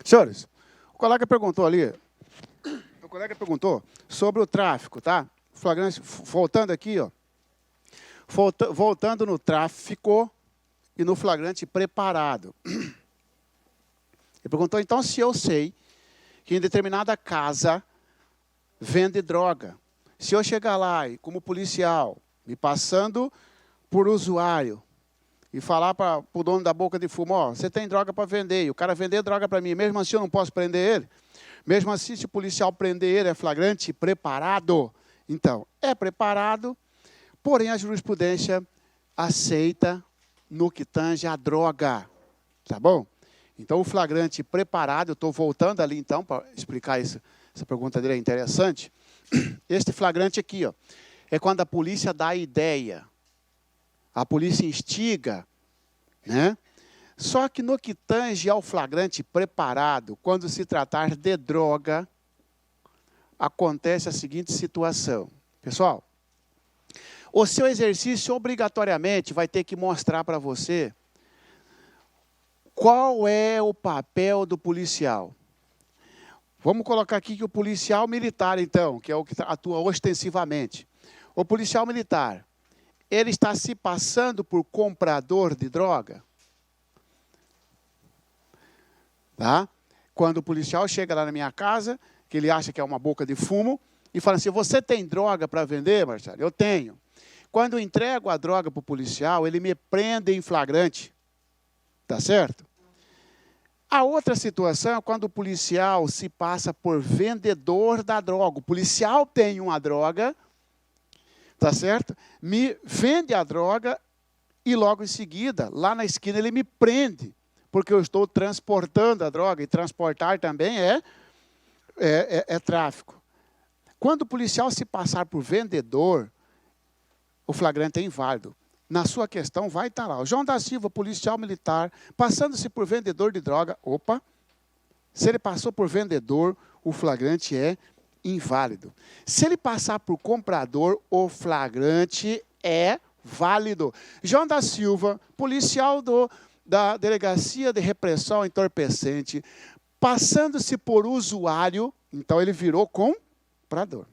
Senhores, o colega perguntou sobre o tráfico, tá? Flagrante, voltando aqui, ó. Voltando no tráfico e no flagrante preparado. Ele perguntou, então, se eu sei que em determinada casa vende droga. Se eu chegar lá e, como policial, me passando por usuário, e falar para o dono da boca de fumo, ó, você tem droga para vender, e o cara vender droga para mim, mesmo assim eu não posso prender ele? Mesmo assim, se o policial prender ele, é flagrante preparado? Então, é preparado, porém a jurisprudência aceita no que tange a droga, tá bom? Então, o flagrante preparado, eu estou voltando ali então, para explicar isso, essa pergunta dele é interessante. Este flagrante aqui, ó, é quando a polícia dá a ideia, a polícia instiga, né? Só que no que tange ao flagrante preparado, quando se tratar de droga, acontece a seguinte situação. Pessoal, o seu exercício obrigatoriamente vai ter que mostrar para você qual é o papel do policial. Vamos colocar aqui que o policial militar, então, que é o que atua ostensivamente. O policial militar, ele está se passando por comprador de droga? Tá? Quando o policial chega lá na minha casa, que ele acha que é uma boca de fumo, e fala assim, você tem droga para vender, Marcelo? Eu tenho. Quando eu entrego a droga para o policial, ele me prende em flagrante. Tá certo? A outra situação é quando o policial se passa por vendedor da droga. O policial tem uma droga, tá certo? Me vende a droga e logo em seguida, lá na esquina, ele me prende, porque eu estou transportando a droga, e transportar também é tráfico. Quando o policial se passar por vendedor, o flagrante é inválido. Na sua questão vai estar lá. O João da Silva, policial militar, passando-se por vendedor de droga, opa, se ele passou por vendedor, o flagrante é inválido. Se ele passar por comprador, o flagrante é válido. João da Silva, policial da Delegacia de Repressão Entorpecente, passando-se por usuário, então ele virou comprador.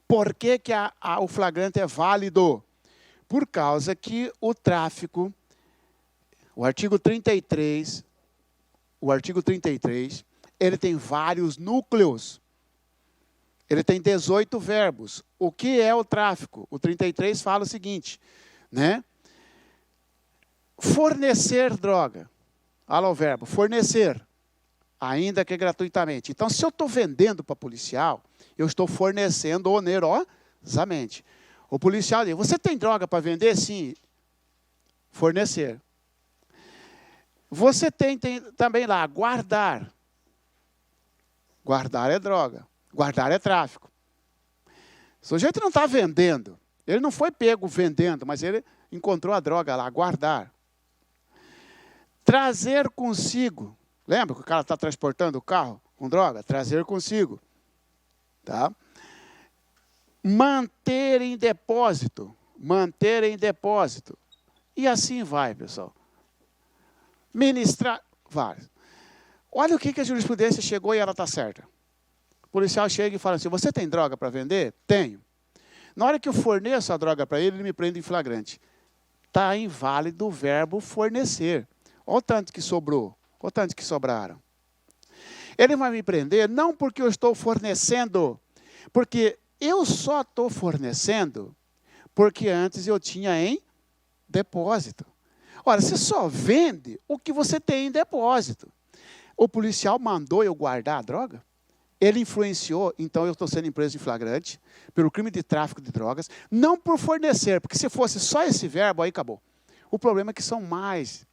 Por que o flagrante é válido? Por causa que o tráfico, o artigo 33, ele tem vários núcleos. Ele tem 18 verbos. O que é o tráfico? O 33 fala o seguinte, né? Fornecer droga. Olha o verbo, fornecer, ainda que gratuitamente. Então, se eu estou vendendo para policial, eu estou fornecendo onerosamente. O policial diz, você tem droga para vender? Sim. Fornecer. Você tem também lá, guardar. Guardar é droga. Guardar é tráfico. O sujeito não está vendendo. Ele não foi pego vendendo, mas ele encontrou a droga lá, guardar. Trazer consigo. Lembra que o cara está transportando o carro com droga? Trazer consigo. Tá? Manter em depósito. Manter em depósito. E assim vai, pessoal. Ministrar. Vários. Olha o que a jurisprudência chegou e ela está certa. O policial chega e fala assim, você tem droga para vender? Tenho. Na hora que eu forneço a droga para ele me prende em flagrante. Está inválido o verbo fornecer. Olha o tanto que sobrou. Olha o tanto que sobraram. Ele vai me prender não porque eu estou fornecendo, porque eu só estou fornecendo porque antes eu tinha em depósito. Ora, você só vende o que você tem em depósito. O policial mandou eu guardar a droga? Ele influenciou, então eu estou sendo preso em flagrante pelo crime de tráfico de drogas, não por fornecer, porque se fosse só esse verbo, aí acabou. O problema é que são mais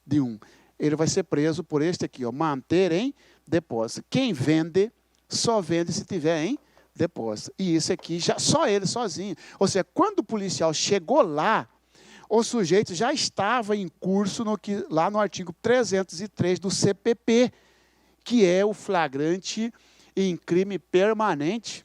de um. Ele vai ser preso por este aqui, ó, manter em depósito. Quem vende, só vende se tiver em depósito. E isso aqui, já, só ele sozinho. Ou seja, quando o policial chegou lá, o sujeito já estava em curso lá no artigo 303 do CPP, que é o flagrante em crime permanente.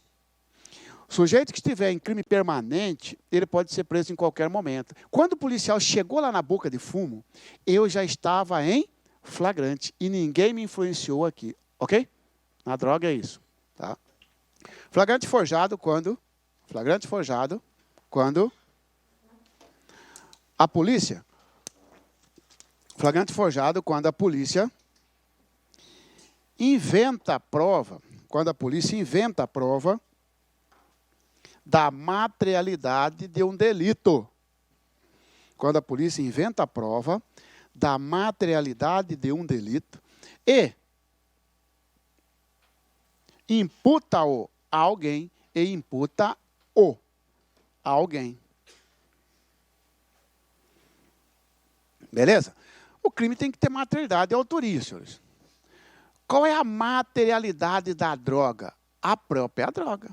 O sujeito que estiver em crime permanente, ele pode ser preso em qualquer momento. Quando o policial chegou lá na boca de fumo, eu já estava em flagrante. E ninguém me influenciou aqui, ok? Na droga é isso, tá? Flagrante forjado quando a polícia, flagrante forjado quando a polícia inventa a prova, da materialidade de um delito. Quando a polícia inventa a prova da materialidade de um delito e imputa-o a alguém Beleza? O crime tem que ter materialidade e autoria, senhores. Qual é a materialidade da droga? A própria droga.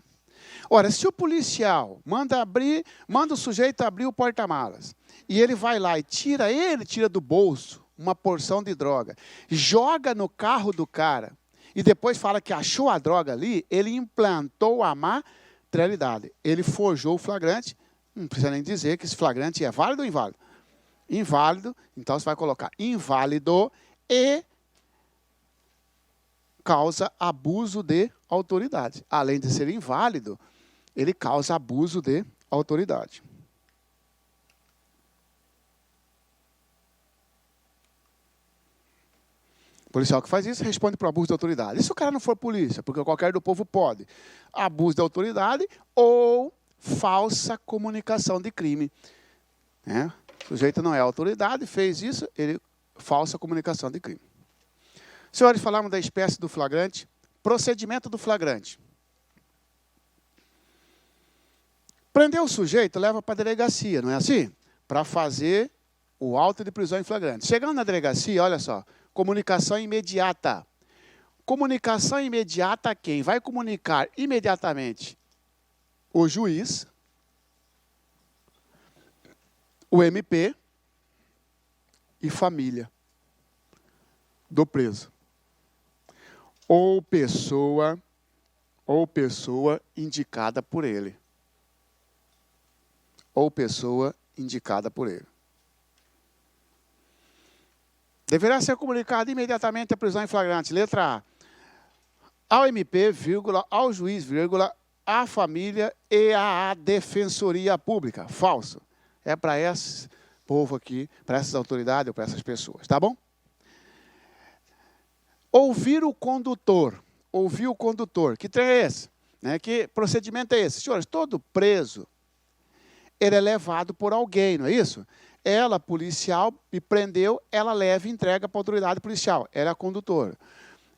Ora, se o policial manda o sujeito abrir o porta-malas, e ele vai lá e tira do bolso uma porção de droga, joga no carro do cara, e depois fala que achou a droga ali, ele implantou a materialidade. Ele forjou o flagrante, não precisa nem dizer que esse flagrante é válido ou inválido. Inválido, então você vai colocar inválido e causa abuso de autoridade. Além de ser inválido, ele causa abuso de autoridade. O policial que faz isso responde por abuso de autoridade. E se o cara não for polícia? Porque qualquer do povo pode. Abuso de autoridade ou falsa comunicação de crime. O sujeito não é autoridade, fez isso, falsa comunicação de crime. Senhores, falamos da espécie do flagrante. Procedimento do flagrante. Prender o sujeito, leva para a delegacia, não é assim? Para fazer o auto de prisão em flagrante. Chegando na delegacia, olha só, comunicação imediata. Comunicação imediata a quem? Vai comunicar imediatamente o juiz, o MP e família do preso. Ou pessoa indicada por ele. Ou pessoa indicada por ele. Deverá ser comunicado imediatamente a prisão em flagrante. Letra A. Ao MP, vírgula, ao juiz, vírgula, à família e à defensoria pública. Falso. É para esse povo aqui, para essas autoridades ou para essas pessoas. Tá bom? Ouvir o condutor. Ouvir o condutor. Que trem é esse? Que procedimento é esse? Senhores, todo preso, ele é levado por alguém, não é isso? Ela, policial, me prendeu, ela leva e entrega para a autoridade policial. Ela é a condutora.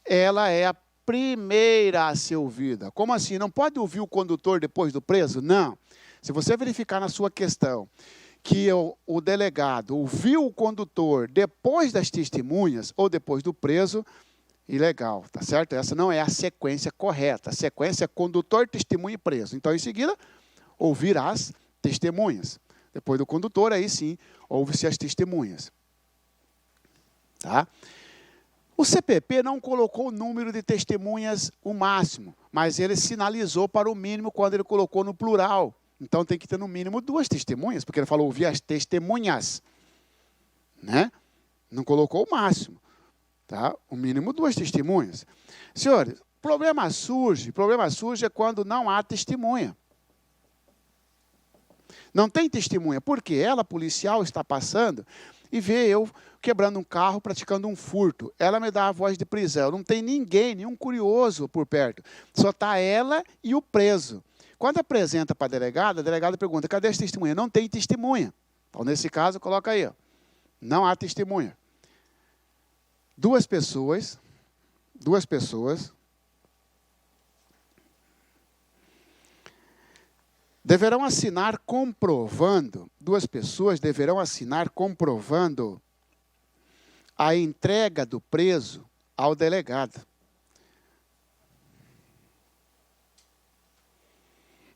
Ela é a primeira a ser ouvida. Como assim? Não pode ouvir o condutor depois do preso? Não. Se você verificar na sua questão que o delegado ouviu o condutor depois das testemunhas ou depois do preso, ilegal, tá certo? Essa não é a sequência correta. A sequência é condutor, testemunha e preso. Então, em seguida, ouvir as testemunhas. Depois do condutor, aí sim, ouve-se as testemunhas. Tá? O CPP não colocou o número de testemunhas o máximo, mas ele sinalizou para o mínimo quando ele colocou no plural. Então, tem que ter no mínimo 2 testemunhas, porque ele falou ouvir as testemunhas. Não colocou o máximo. Tá? O mínimo 2 testemunhas. Senhores, problema surge é quando não há testemunha. Não tem testemunha, porque ela, policial, está passando e vê eu quebrando um carro, praticando um furto. Ela me dá a voz de prisão. Não tem ninguém, nenhum curioso por perto. Só está ela e o preso. Quando apresenta para a delegada pergunta, cadê as testemunhas? Não tem testemunha. Então, nesse caso, coloca aí. Não há testemunha. Duas pessoas deverão assinar comprovando, a entrega do preso ao delegado.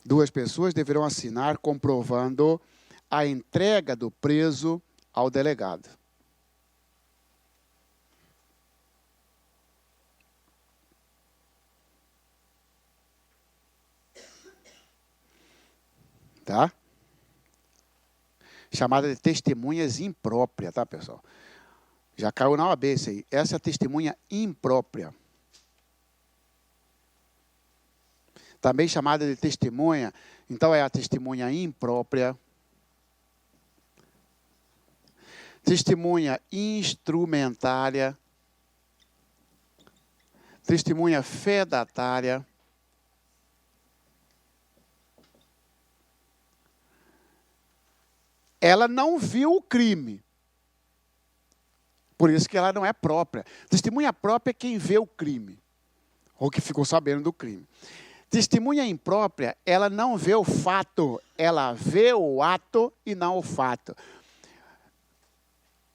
Duas pessoas deverão assinar comprovando a entrega do preso ao delegado. Tá? Chamada de testemunhas impróprias, tá, pessoal? Já caiu na OAB isso aí. Essa é a testemunha imprópria. Também chamada de testemunha. Então, é a testemunha imprópria. Testemunha instrumentária. Testemunha fedatária. Ela não viu o crime. Por isso que ela não é própria. Testemunha própria é quem vê o crime. Ou que ficou sabendo do crime. Testemunha imprópria, ela não vê o fato. Ela vê o ato e não o fato.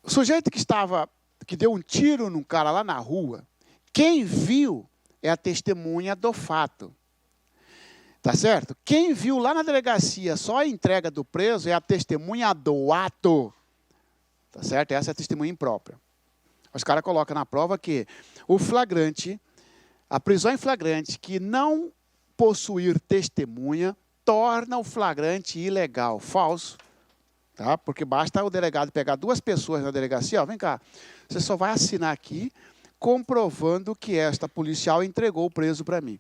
O sujeito que deu um tiro num cara lá na rua, quem viu é a testemunha do fato. Tá certo? Quem viu lá na delegacia só a entrega do preso é a testemunha do ato. Tá certo? Essa é a testemunha imprópria. Os caras colocam na prova que o flagrante, a prisão em flagrante que não possuir testemunha, torna o flagrante ilegal. Falso. Tá? Porque basta o delegado pegar duas pessoas na delegacia, ó, vem cá, você só vai assinar aqui comprovando que esta policial entregou o preso para mim.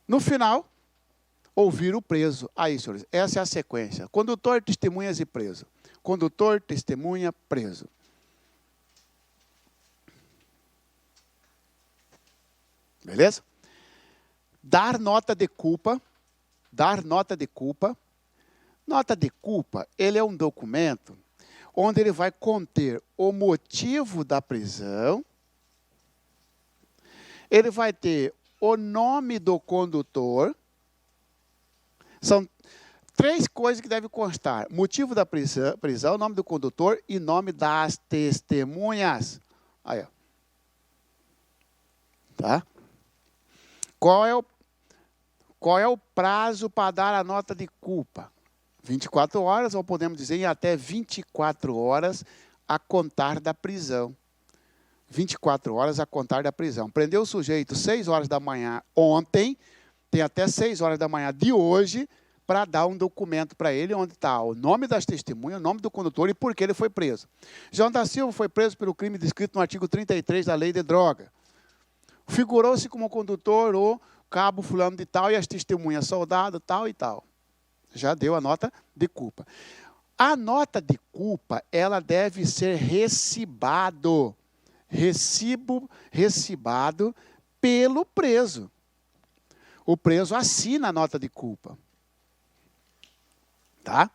No final, ouvir o preso. Aí, senhores, essa é a sequência. Condutor, testemunhas e preso. Condutor, testemunha, preso. Beleza? Dar nota de culpa. Dar nota de culpa. Nota de culpa, ele é um documento onde ele vai conter o motivo da prisão, ele vai ter o nome do condutor, são três coisas que devem constar: motivo da prisão, nome do condutor e nome das testemunhas. Aí, ó. Tá? Qual é o prazo para dar a nota de culpa? 24 horas, ou podemos dizer em até 24 horas a contar da prisão. 24 horas a contar da prisão. Prendeu o sujeito 6 horas da manhã ontem, tem até 6 horas da manhã de hoje para dar um documento para ele, onde está o nome das testemunhas, o nome do condutor e por que ele foi preso. João da Silva foi preso pelo crime descrito no artigo 33 da Lei de Droga. Figurou-se como condutor o cabo fulano de tal e as testemunhas soldado tal e tal. Já deu a nota de culpa. A nota de culpa, ela deve ser recibado. Recibado pelo preso. O preso assina a nota de culpa. Tá?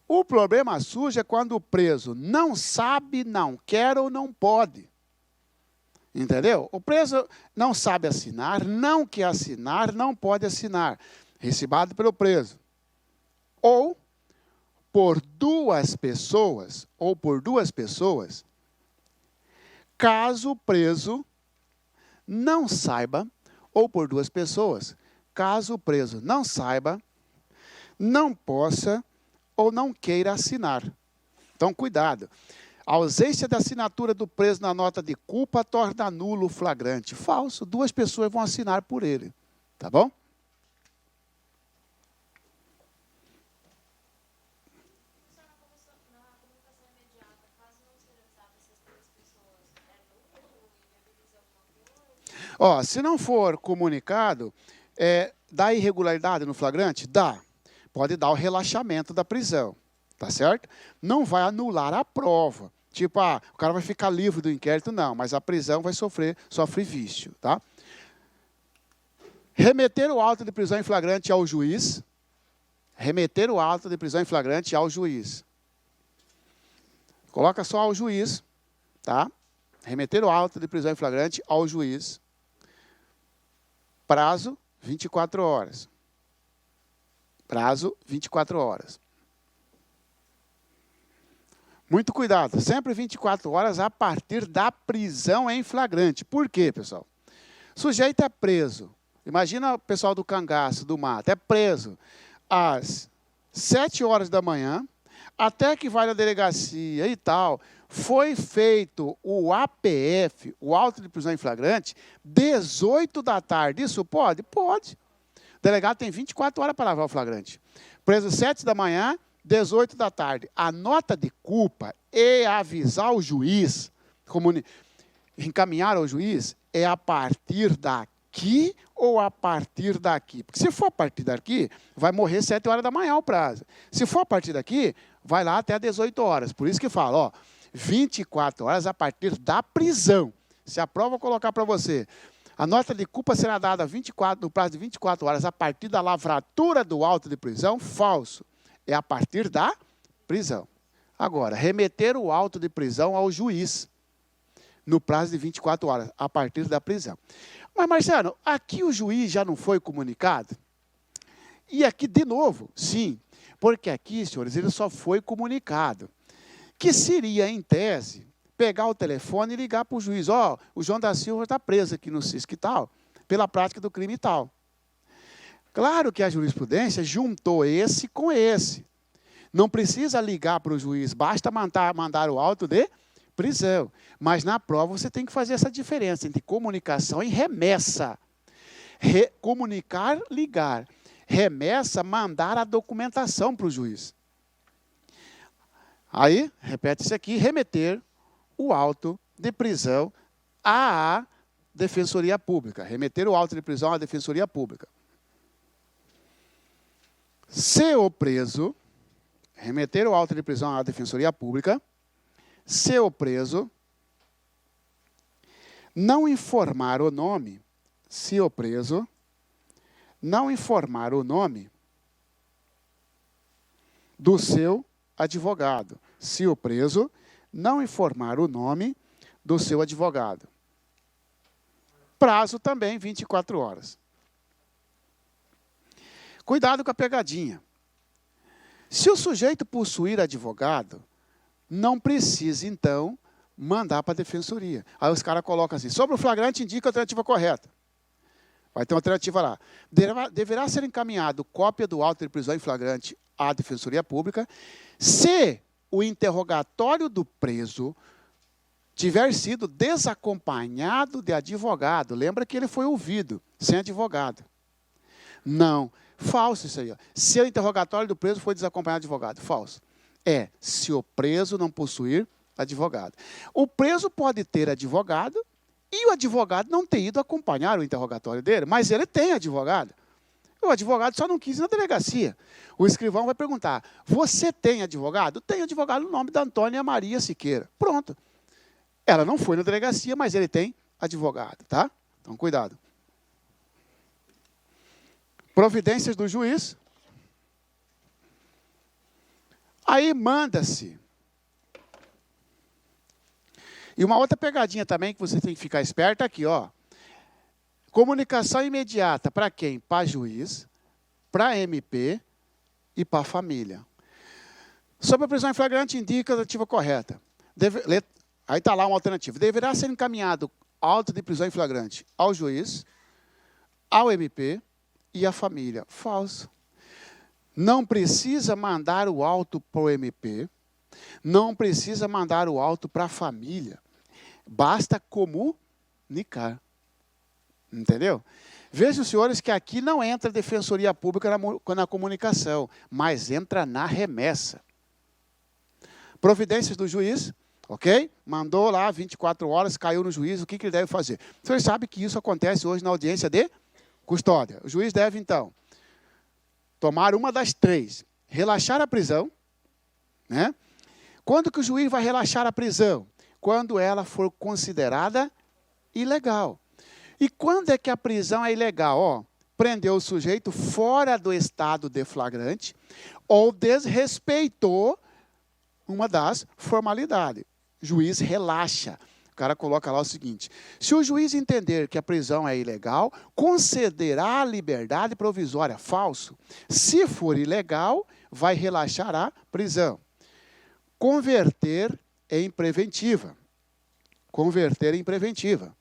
O problema surge é quando o preso não sabe, não quer ou não pode. Entendeu? O preso não sabe assinar, não quer assinar, não pode assinar. Recibado pelo preso. Ou por duas pessoas, caso o preso não saiba, ou por duas pessoas, caso o preso não saiba, não possa ou não queira assinar. Então, cuidado. A ausência da assinatura do preso na nota de culpa torna nulo o flagrante. Falso. Duas pessoas vão assinar por ele. Tá bom? Ó, se não for comunicado, dá irregularidade no flagrante? Dá. Pode dar o relaxamento da prisão, tá certo? Não vai anular a prova. Tipo, o cara vai ficar livre do inquérito, não, mas a prisão vai sofre vício, tá? Remeter o auto de prisão em flagrante ao juiz. Remeter o auto de prisão em flagrante ao juiz. Coloca só ao juiz, tá? Remeter o auto de prisão em flagrante ao juiz. Prazo, 24 horas. Prazo, 24 horas. Muito cuidado, sempre 24 horas a partir da prisão em flagrante. Por quê, pessoal? O sujeito é preso. Imagina o pessoal do cangaço, do mato. É preso às 7 horas da manhã, até que vai na delegacia e tal. Foi feito o APF, o auto de prisão em flagrante, 18 da tarde. Isso pode? Pode. O delegado tem 24 horas para lavar o flagrante. Preso 7 da manhã, 18 da tarde. A nota de culpa é avisar o juiz encaminhar ao juiz é a partir daqui ou a partir daqui. Porque se for a partir daqui, vai morrer 7 horas da manhã o prazo. Se for a partir daqui, vai lá até 18 horas. Por isso que fala, ó, 24 horas a partir da prisão. Se a prova colocar para você, a nota de culpa será dada no prazo de 24 horas a partir da lavratura do auto de prisão, falso. É a partir da prisão. Agora, remeter o auto de prisão ao juiz no prazo de 24 horas, a partir da prisão. Mas, Marciano, aqui o juiz já não foi comunicado? E aqui, de novo, sim, porque aqui, senhores, ele só foi comunicado. Que seria, em tese, pegar o telefone e ligar para o juiz. Ó, o João da Silva está preso aqui no CISC e tal, pela prática do crime e tal. Claro que a jurisprudência juntou esse com esse. Não precisa ligar para o juiz, basta mandar o auto de prisão. Mas na prova você tem que fazer essa diferença entre comunicação e remessa. Comunicar, ligar. Remessa, mandar a documentação para o juiz. Aí, repete isso aqui, remeter o auto de prisão à Defensoria Pública. Remeter o auto de prisão à Defensoria Pública. Se o preso, remeter o auto de prisão à Defensoria Pública, se o preso não informar o nome, se o preso não informar o nome do seu advogado, se o preso não informar o nome do seu advogado. Prazo também 24 horas. Cuidado com a pegadinha. Se o sujeito possuir advogado, não precisa, então, mandar para a defensoria. Aí os caras colocam assim, sobre o flagrante indica a alternativa correta. Vai ter uma alternativa lá. Deverá ser encaminhado cópia do auto de prisão em flagrante à Defensoria Pública, se o interrogatório do preso tiver sido desacompanhado de advogado. Lembra que ele foi ouvido, sem advogado. Não, falso isso aí. Ó. Se o interrogatório do preso foi desacompanhado de advogado. Falso. Se o preso não possuir advogado. O preso pode ter advogado e o advogado não ter ido acompanhar o interrogatório dele, mas ele tem advogado. O advogado só não quis ir na delegacia. O escrivão vai perguntar, você tem advogado? Tenho advogado no nome da Antônia Maria Siqueira. Pronto. Ela não foi na delegacia, mas ele tem advogado, tá? Então, cuidado. Providências do juiz. Aí manda-se. E uma outra pegadinha também que você tem que ficar esperto aqui, ó. Comunicação imediata para quem? Para juiz, para MP e para família. Sobre a prisão em flagrante, indica a alternativa correta. Aí está lá uma alternativa. Deverá ser encaminhado auto de prisão em flagrante ao juiz, ao MP e à família. Falso. Não precisa mandar o auto para o MP, não precisa mandar o auto para a família. Basta comunicar. Entendeu? Vejam, senhores, que aqui não entra a Defensoria Pública na comunicação, mas entra na remessa. Providências do juiz, ok? Mandou lá 24 horas, caiu no juiz, o que ele deve fazer? O senhor sabe que isso acontece hoje na audiência de custódia. O juiz deve, então, tomar uma das três. Relaxar a prisão, né? Quando que o juiz vai relaxar a prisão? Quando ela for considerada ilegal. E quando é que a prisão é ilegal? Ó, prendeu o sujeito fora do estado de flagrante ou desrespeitou uma das formalidades. O juiz relaxa. O cara coloca lá o seguinte, se o juiz entender que a prisão é ilegal, concederá a liberdade provisória. Falso. Se for ilegal, vai relaxar a prisão. Converter em preventiva. Converter em preventiva.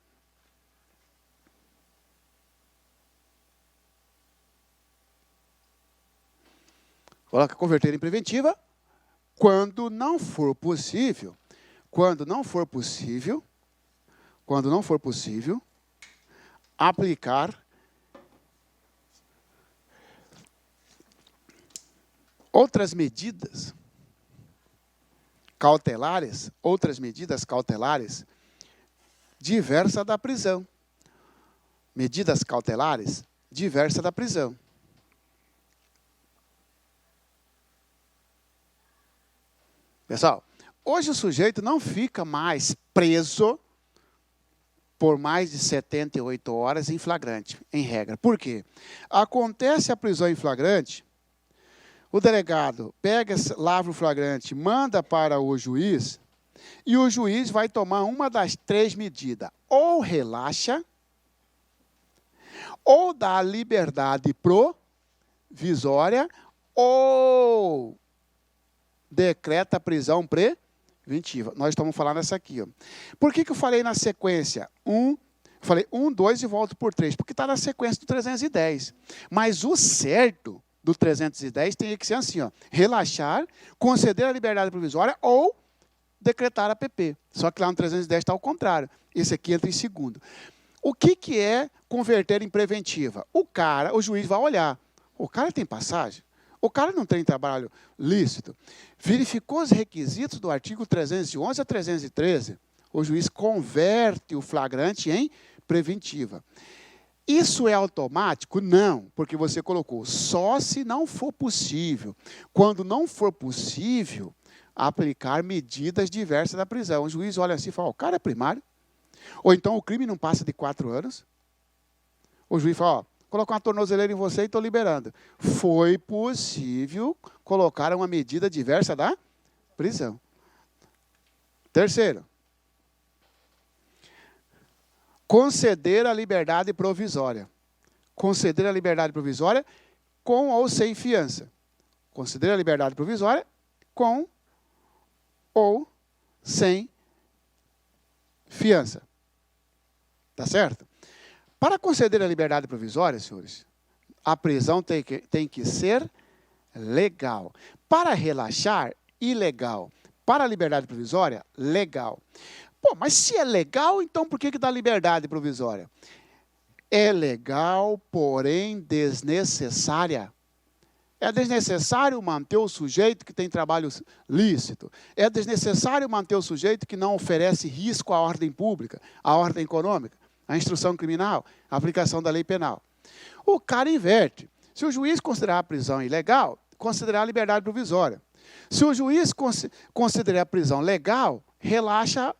Coloca converter em preventiva quando não for possível, aplicar outras medidas cautelares, diversa da prisão. Medidas cautelares, diversa da prisão. Pessoal, hoje o sujeito não fica mais preso por mais de 78 horas em flagrante, em regra. Por quê? Acontece a prisão em flagrante, o delegado pega, lavra o flagrante, manda para o juiz, e o juiz vai tomar uma das 3 medidas. Ou relaxa, ou dá liberdade provisória, ou decreta prisão preventiva. Nós estamos falando essa aqui. Ó. Por que eu falei na sequência? Falei 1, 2 e volto por 3. Porque está na sequência do 310. Mas o certo do 310 tem que ser assim, ó, relaxar, conceder a liberdade provisória ou decretar a PP. Só que lá no 310 está ao contrário. Esse aqui entra em segundo. O que é converter em preventiva? O juiz vai olhar. O cara tem passagem? O cara não tem trabalho lícito? Verificou os requisitos do artigo 311 a 313. O juiz converte o flagrante em preventiva. Isso é automático? Não, porque você colocou só se não for possível. Quando não for possível, aplicar medidas diversas da prisão. O juiz olha assim e fala, o cara é primário. Ou então o crime não passa de 4 anos. O juiz fala, ó, colocar uma tornozeleira em você e estou liberando. Foi possível colocar uma medida diversa da prisão. Terceiro, conceder a liberdade provisória. Conceder a liberdade provisória com ou sem fiança. Conceder a liberdade provisória com ou sem fiança. Tá certo? Para conceder a liberdade provisória, senhores, a prisão tem que ser legal. Para relaxar, ilegal. Para a liberdade provisória, legal. Pô, mas se é legal, então por que dá liberdade provisória? É legal, porém desnecessária. É desnecessário manter o sujeito que tem trabalho lícito. É desnecessário manter o sujeito que não oferece risco à ordem pública, à ordem econômica, à instrução criminal, à aplicação da lei penal. O cara inverte. Se o juiz considerar a prisão ilegal, considerar a liberdade provisória. Se o juiz considerar a prisão legal, relaxa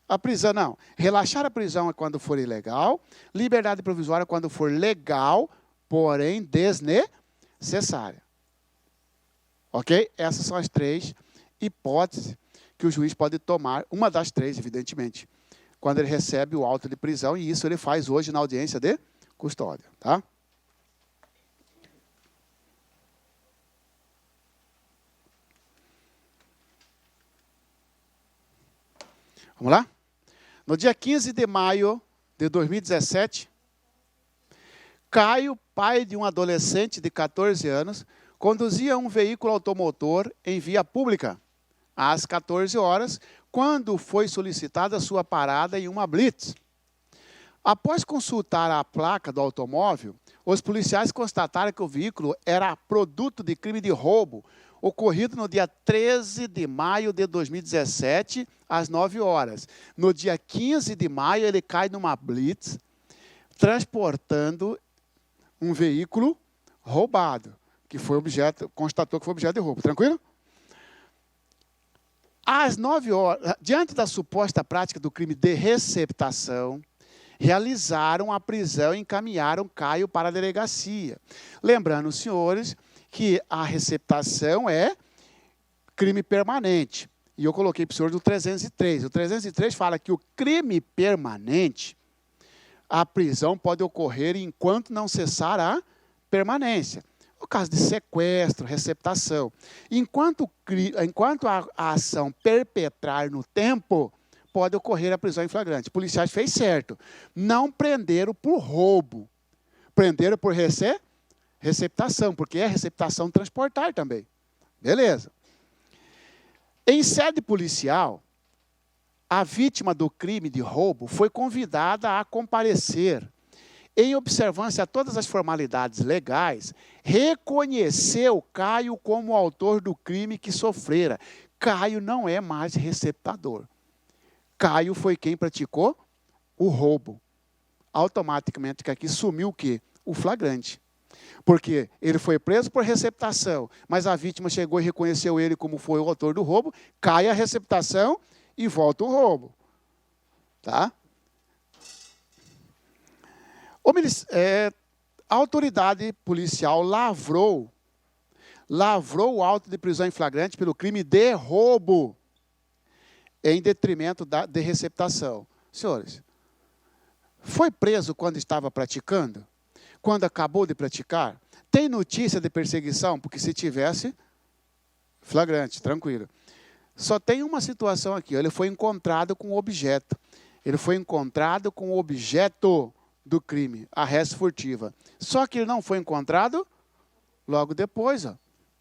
a prisão. Não, relaxar a prisão é quando for ilegal, liberdade provisória é quando for legal, porém desnecessária. Ok? Essas são as 3 hipóteses que o juiz pode tomar, uma das 3, evidentemente, quando ele recebe o auto de prisão, e isso ele faz hoje na audiência de custódia. Tá? Vamos lá? No dia 15 de maio de 2017, Caio, pai de um adolescente de 14 anos, conduzia um veículo automotor em via pública às 14 horas, quando foi solicitada a sua parada em uma blitz. Após consultar a placa do automóvel, os policiais constataram que o veículo era produto de crime de roubo, ocorrido no dia 13 de maio de 2017, às 9 horas. No dia 15 de maio, ele cai numa blitz, transportando um veículo roubado, que foi constatou que foi objeto de roubo. Tranquilo? Às 9 horas, diante da suposta prática do crime de receptação, realizaram a prisão e encaminharam Caio para a delegacia. Lembrando, os senhores, que a receptação é crime permanente. E eu coloquei para o senhor do 303. O 303 fala que o crime permanente, a prisão pode ocorrer enquanto não cessar a permanência. No caso de sequestro, receptação. Enquanto a ação perpetrar no tempo, pode ocorrer a prisão em flagrante. Os policiais fez certo. Não prenderam por roubo. Prenderam por receptação, porque é receptação transportar também. Beleza. Em sede policial, a vítima do crime de roubo foi convidada a comparecer. Em observância a todas as formalidades legais, reconheceu Caio como autor do crime que sofrera. Caio não é mais receptador. Caio foi quem praticou o roubo. Automaticamente que aqui sumiu o quê? O flagrante. Porque ele foi preso por receptação, mas a vítima chegou e reconheceu ele como foi o autor do roubo, cai a receptação e volta o roubo. Tá? A autoridade policial lavrou o auto de prisão em flagrante pelo crime de roubo, em detrimento de receptação. Senhores, foi preso quando estava praticando? Quando acabou de praticar? Tem notícia de perseguição? Porque se tivesse, flagrante, tranquilo. Só tem uma situação aqui, ele foi encontrado com o objeto. Ele foi encontrado com o objeto do crime, a res furtiva. Só que ele não foi encontrado logo depois.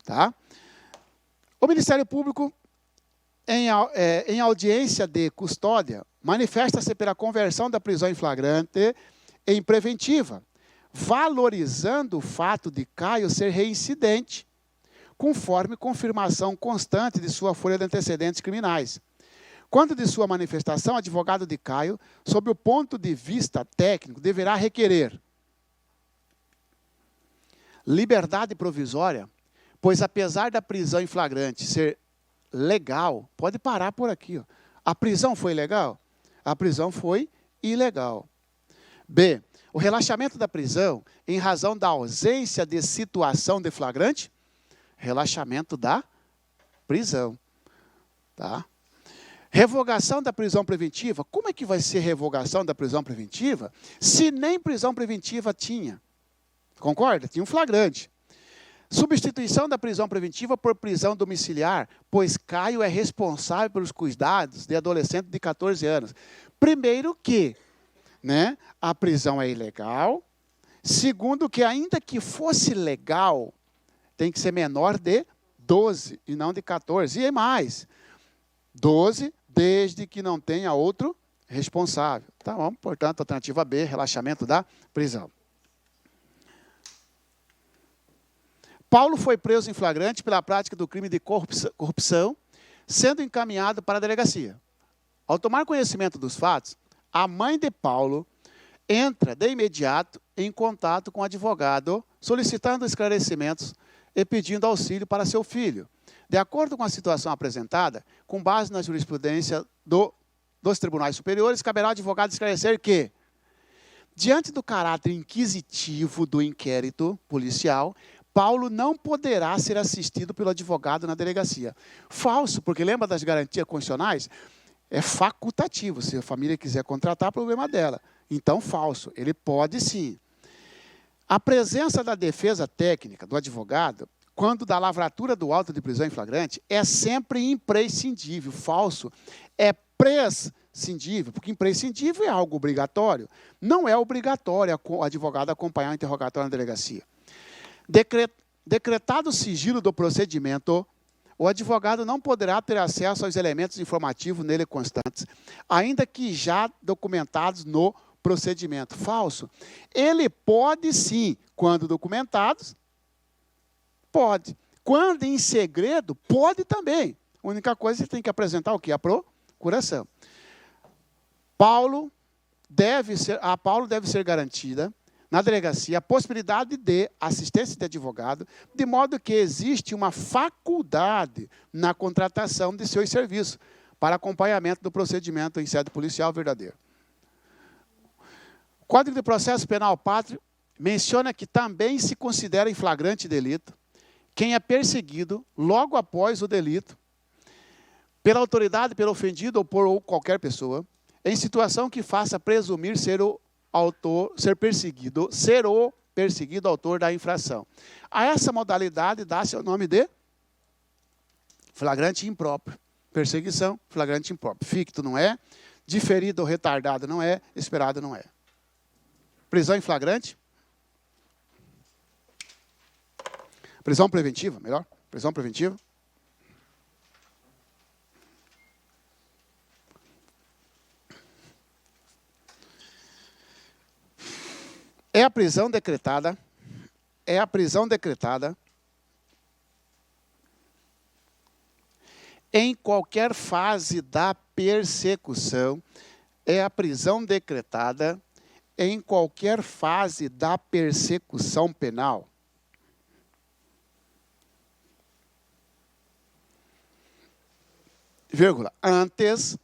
Tá? O Ministério Público, em audiência de custódia, manifesta-se pela conversão da prisão em flagrante em preventiva, valorizando o fato de Caio ser reincidente, conforme confirmação constante de sua folha de antecedentes criminais. Quanto de sua manifestação, o advogado de Caio, sob o ponto de vista técnico, deverá requerer liberdade provisória, pois apesar da prisão em flagrante ser legal, pode parar por aqui. A prisão foi legal? A prisão foi ilegal. B, o relaxamento da prisão em razão da ausência de situação de flagrante, relaxamento da prisão. Tá? Revogação da prisão preventiva. Como é que vai ser revogação da prisão preventiva se nem prisão preventiva tinha? Concorda? Tinha um flagrante. Substituição da prisão preventiva por prisão domiciliar, pois Caio é responsável pelos cuidados de adolescente de 14 anos. Primeiro que, né, a prisão é ilegal. Segundo que, ainda que fosse legal, tem que ser menor de 12 e não de 14. E mais, 12, desde que não tenha outro responsável. Tá bom? Portanto, alternativa B, relaxamento da prisão. Paulo foi preso em flagrante pela prática do crime de corrupção, sendo encaminhado para a delegacia. Ao tomar conhecimento dos fatos, a mãe de Paulo entra de imediato em contato com o advogado, solicitando esclarecimentos e pedindo auxílio para seu filho. De acordo com a situação apresentada, com base na jurisprudência dos tribunais superiores, caberá ao advogado esclarecer que, diante do caráter inquisitivo do inquérito policial, Paulo não poderá ser assistido pelo advogado na delegacia. Falso, porque lembra das garantias constitucionais? É facultativo. Se a família quiser contratar, problema dela. Então, falso. Ele pode sim. A presença da defesa técnica do advogado, quando da lavratura do auto de prisão em flagrante, é sempre imprescindível. Falso é prescindível, porque imprescindível é algo obrigatório. Não é obrigatório o advogado acompanhar o interrogatório na delegacia. Decretado o sigilo do procedimento, o advogado não poderá ter acesso aos elementos informativos nele constantes, ainda que já documentados no procedimento. Falso. Ele pode sim, quando documentados, pode. Quando em segredo, pode também. A única coisa é que tem que apresentar o quê? A procuração. Paulo deve ser garantida na delegacia a possibilidade de assistência de advogado, de modo que existe uma faculdade na contratação de seus serviços para acompanhamento do procedimento em sede policial verdadeiro. O Código de Processo Penal Pátrio menciona que também se considera em flagrante delito quem é perseguido logo após o delito pela autoridade, pelo ofendido ou por qualquer pessoa, em situação que faça presumir ser o perseguido autor da infração. A essa modalidade dá-se o nome de flagrante impróprio. Perseguição, flagrante impróprio. Ficto não é, diferido ou retardado não é, esperado não é. Prisão em flagrante. Prisão preventiva, melhor. Prisão preventiva. É a prisão decretada em qualquer fase da persecução é a prisão decretada em qualquer fase da persecução penal. Vírgula, antes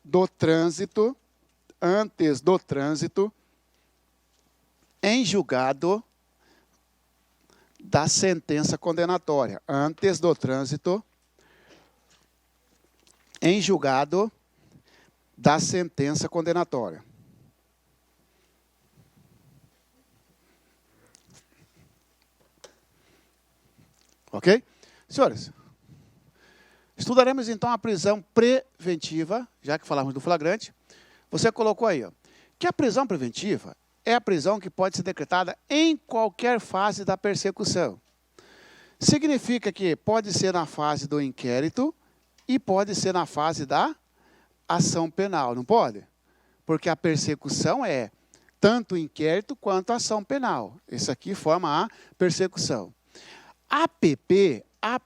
do trânsito em julgado da sentença condenatória. Antes do trânsito em julgado da sentença condenatória. Ok? Senhores, estudaremos então a prisão preventiva, já que falamos do flagrante. Você colocou aí, ó, que a prisão preventiva é a prisão que pode ser decretada em qualquer fase da persecução. Significa que pode ser na fase do inquérito e pode ser na fase da ação penal, não pode? Porque a persecução é tanto o inquérito quanto a ação penal. Isso aqui forma a persecução. A PP, a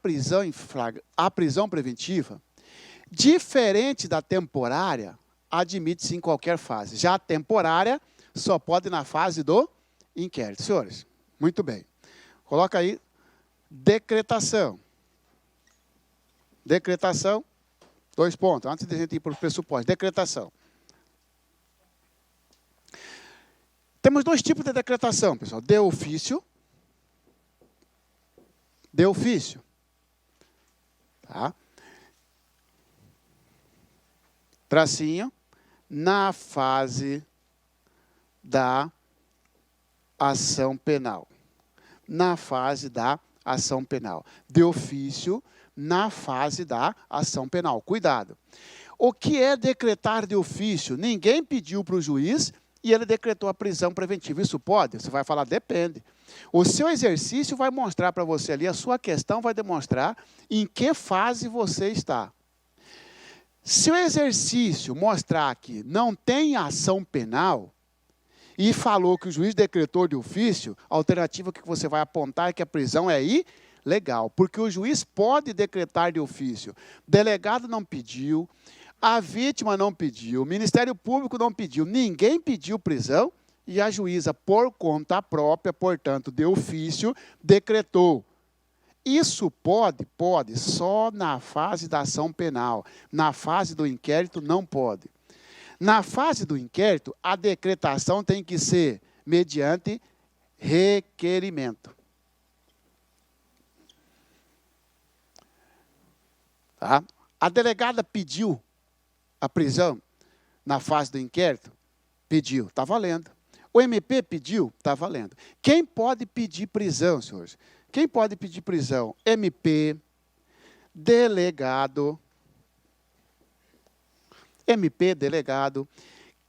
prisão preventiva, diferente da temporária, admite-se em qualquer fase. Já a temporária só pode na fase do inquérito. Senhores, muito bem. Coloca aí, decretação. Decretação, 2 pontos, antes de a gente ir para o pressuposto. Decretação. Temos 2 tipos de decretação, pessoal. De ofício. De ofício. Tá? Tracinho. Na fase da ação penal. Na fase da ação penal. De ofício, na fase da ação penal. Cuidado. O que é decretar de ofício? Ninguém pediu para o juiz e ele decretou a prisão preventiva. Isso pode? Você vai falar, depende. O seu exercício vai mostrar para você ali, a sua questão vai demonstrar em que fase você está. Se o exercício mostrar que não tem ação penal e falou que o juiz decretou de ofício, a alternativa que você vai apontar é que a prisão é ilegal, porque o juiz pode decretar de ofício. O delegado não pediu, a vítima não pediu, o Ministério Público não pediu, ninguém pediu prisão e a juíza, por conta própria, portanto, de ofício, decretou. Isso pode, só na fase da ação penal. Na fase do inquérito, não pode. Na fase do inquérito, a decretação tem que ser mediante requerimento. Tá? A delegada pediu a prisão na fase do inquérito? Pediu, está valendo. O MP pediu? Está valendo. Quem pode pedir prisão, senhores? Quem pode pedir prisão? MP, delegado,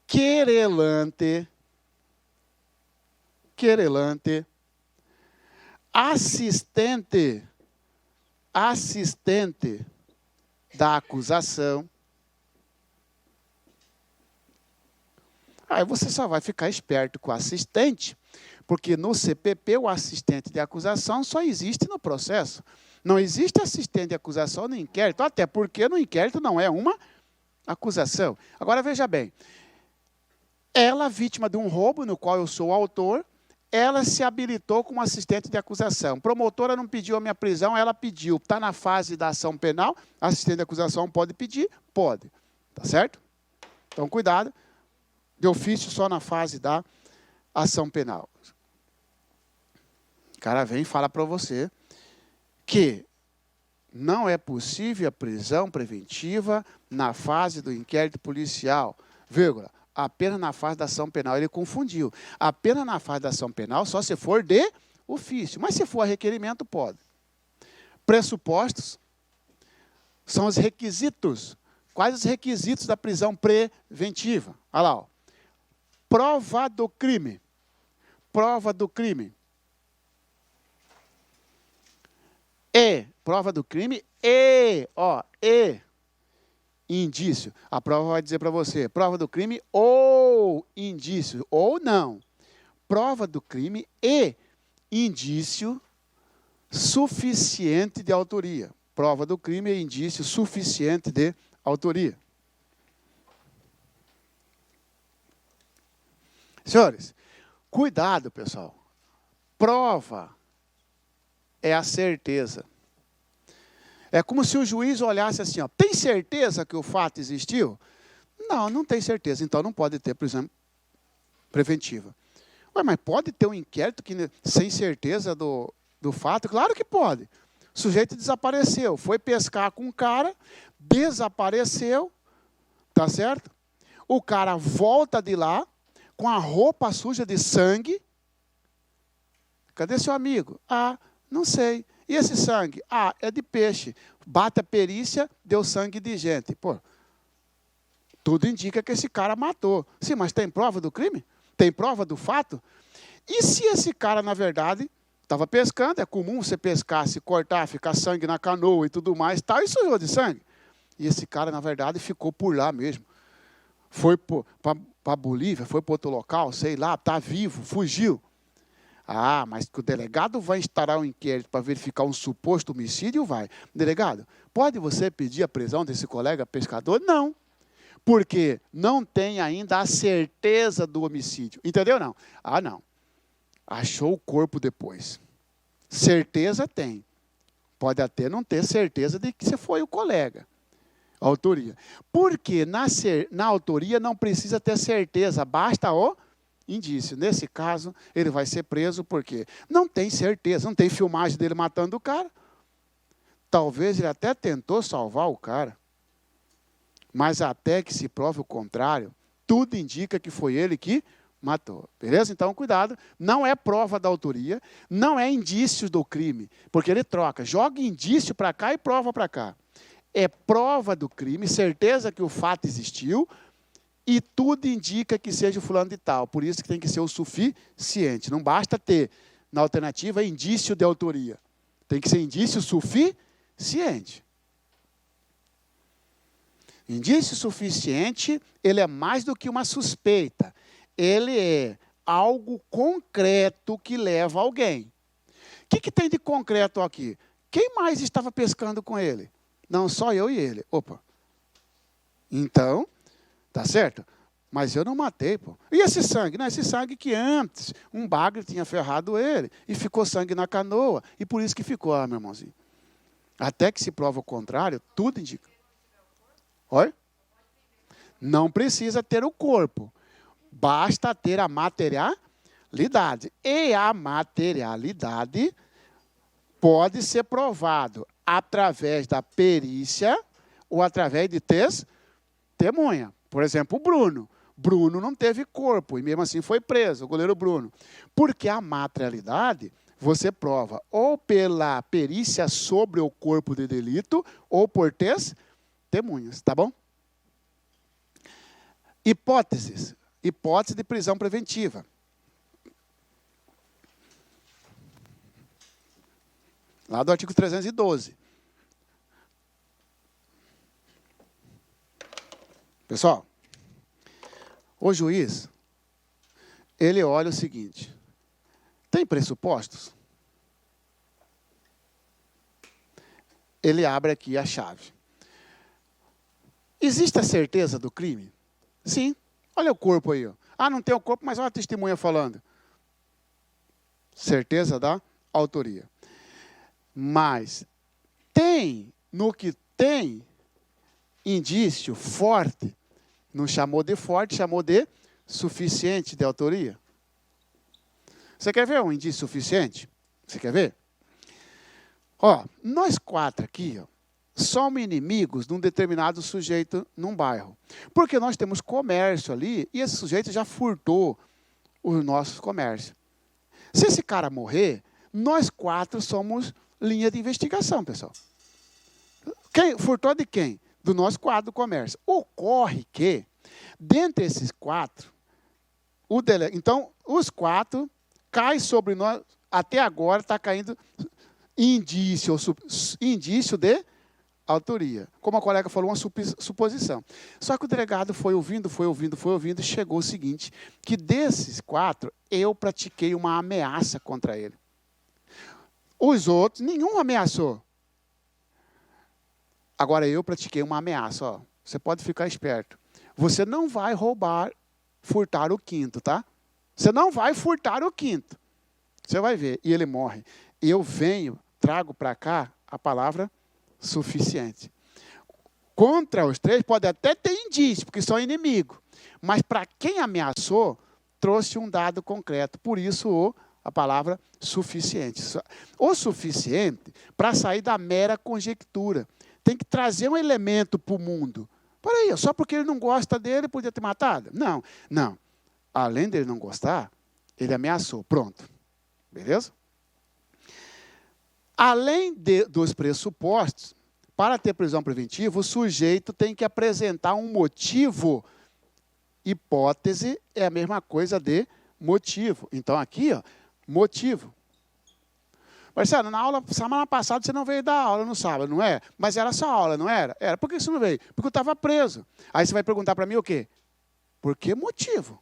querelante, assistente da acusação. Aí você só vai ficar esperto com o assistente, porque no CPP o assistente de acusação só existe no processo. Não existe assistente de acusação no inquérito, até porque no inquérito não é uma acusação. Agora veja bem, ela, vítima de um roubo no qual eu sou o autor, ela se habilitou como assistente de acusação. Promotora não pediu a minha prisão, ela pediu. Está na fase da ação penal, assistente de acusação pode pedir? Pode. Tá certo? Então, cuidado. De ofício só na fase da ação penal. O cara vem e fala para você que não é possível a prisão preventiva na fase do inquérito policial, vírgula, apenas na fase da ação penal. Ele confundiu. Apenas na fase da ação penal, só se for de ofício. Mas se for a requerimento, pode. Pressupostos são os requisitos. Quais os requisitos da prisão preventiva? Olha lá, ó. Prova do crime. Prova do crime. Prova do crime e indício. A prova vai dizer para você, prova do crime ou indício, ou não. Prova do crime e indício suficiente de autoria. Prova do crime e indício suficiente de autoria. Senhores, cuidado, pessoal. Prova é a certeza. É como se o juiz olhasse assim, ó, tem certeza que o fato existiu? Não, não tem certeza, então não pode ter prisão preventiva. Ué, mas pode ter um inquérito que, sem certeza do fato? Claro que pode. O sujeito desapareceu, foi pescar com um cara, desapareceu, tá certo? O cara volta de lá, com a roupa suja de sangue. Cadê seu amigo? Ah, não sei. E esse sangue? Ah, é de peixe. Bate a perícia, deu sangue de gente. Pô, tudo indica que esse cara matou. Sim, mas tem prova do crime? Tem prova do fato? E se esse cara, na verdade, estava pescando, é comum você pescar, se cortar, ficar sangue na canoa e tudo mais, tal, e sujou de sangue. E esse cara, na verdade, ficou por lá mesmo. Foi para a Bolívia, foi para outro local, sei lá, está vivo, fugiu. Ah, mas que o delegado vai instaurar um inquérito para verificar um suposto homicídio, vai. Delegado, pode você pedir a prisão desse colega pescador? Não. Porque não tem ainda a certeza do homicídio. Entendeu, não? Ah, não. Achou o corpo depois. Certeza tem. Pode até não ter certeza de que você foi o colega. Autoria. Porque na autoria não precisa ter certeza, basta o indício. Nesse caso, ele vai ser preso porque não tem certeza, não tem filmagem dele matando o cara. Talvez ele até tentou salvar o cara. Mas até que se prove o contrário, tudo indica que foi ele que matou. Beleza? Então, cuidado. Não é prova da autoria, não é indício do crime. Porque ele troca, joga indício para cá e prova para cá. É prova do crime, certeza que o fato existiu, e tudo indica que seja o fulano de tal. Por isso que tem que ser o suficiente. Não basta ter, na alternativa, indício de autoria. Tem que ser indício suficiente. Indício suficiente, ele é mais do que uma suspeita. Ele é algo concreto que leva alguém. O que tem de concreto aqui? Quem mais estava pescando com ele? Não, só eu e ele. Opa. Então, tá certo? Mas eu não matei, pô. E esse sangue? Não, esse sangue que antes um bagre tinha ferrado ele. E ficou sangue na canoa. E por isso que ficou, meu irmãozinho. Até que se prova o contrário, tudo indica. Oi? Não precisa ter o corpo. Basta ter a materialidade. E a materialidade pode ser provado através da perícia ou através de testemunha. Por exemplo, o Bruno. Bruno não teve corpo e mesmo assim foi preso, o goleiro Bruno. Porque a materialidade você prova ou pela perícia sobre o corpo de delito ou por testemunhas, tá bom? Hipóteses. Hipótese de prisão preventiva. Lá do artigo 312. Pessoal, o juiz, ele olha o seguinte, tem pressupostos? Ele abre aqui a chave. Existe a certeza do crime? Sim. Olha o corpo aí. Ó. Ah, não tem o corpo, mas olha a testemunha falando. Certeza da autoria. Mas no que tem indício forte, não chamou de forte, chamou de suficiente de autoria. Você quer ver um indício suficiente? Você quer ver? Ó, nós quatro aqui, ó, somos inimigos de um determinado sujeito num bairro. Porque nós temos comércio ali e esse sujeito já furtou os nossos comércios. Se esse cara morrer, nós quatro somos linha de investigação, pessoal. Quem furtou de quem? Do nosso quadro do comércio. Ocorre que, dentre esses quatro, então, os quatro caem sobre nós, até agora está caindo indício de autoria. Como a colega falou, uma suposição. Só que o delegado foi ouvindo e chegou ao seguinte, que desses quatro, eu pratiquei uma ameaça contra ele. Os outros, nenhum ameaçou. Agora eu pratiquei uma ameaça. Ó. Você pode ficar esperto. Você não vai furtar o quinto, tá? Você não vai furtar o quinto. Você vai ver. E ele morre. E eu trago para cá a palavra suficiente. Contra os 3 pode até ter indício, porque são inimigos. Mas para quem ameaçou, trouxe um dado concreto. Por isso a palavra suficiente. O suficiente para sair da mera conjectura. Tem que trazer um elemento para o mundo. Peraí, só porque ele não gosta dele, podia ter matado? Não, não. Além dele não gostar, ele ameaçou. Pronto. Beleza? Além dos pressupostos, para ter prisão preventiva, o sujeito tem que apresentar um motivo. Hipótese é a mesma coisa de motivo. Então, aqui, motivo. Marcelo, na aula, semana passada, você não veio dar aula no sábado, não é? Mas era só aula, não era? Era. Por que você não veio? Porque eu estava preso. Aí você vai perguntar para mim o quê? Por que motivo?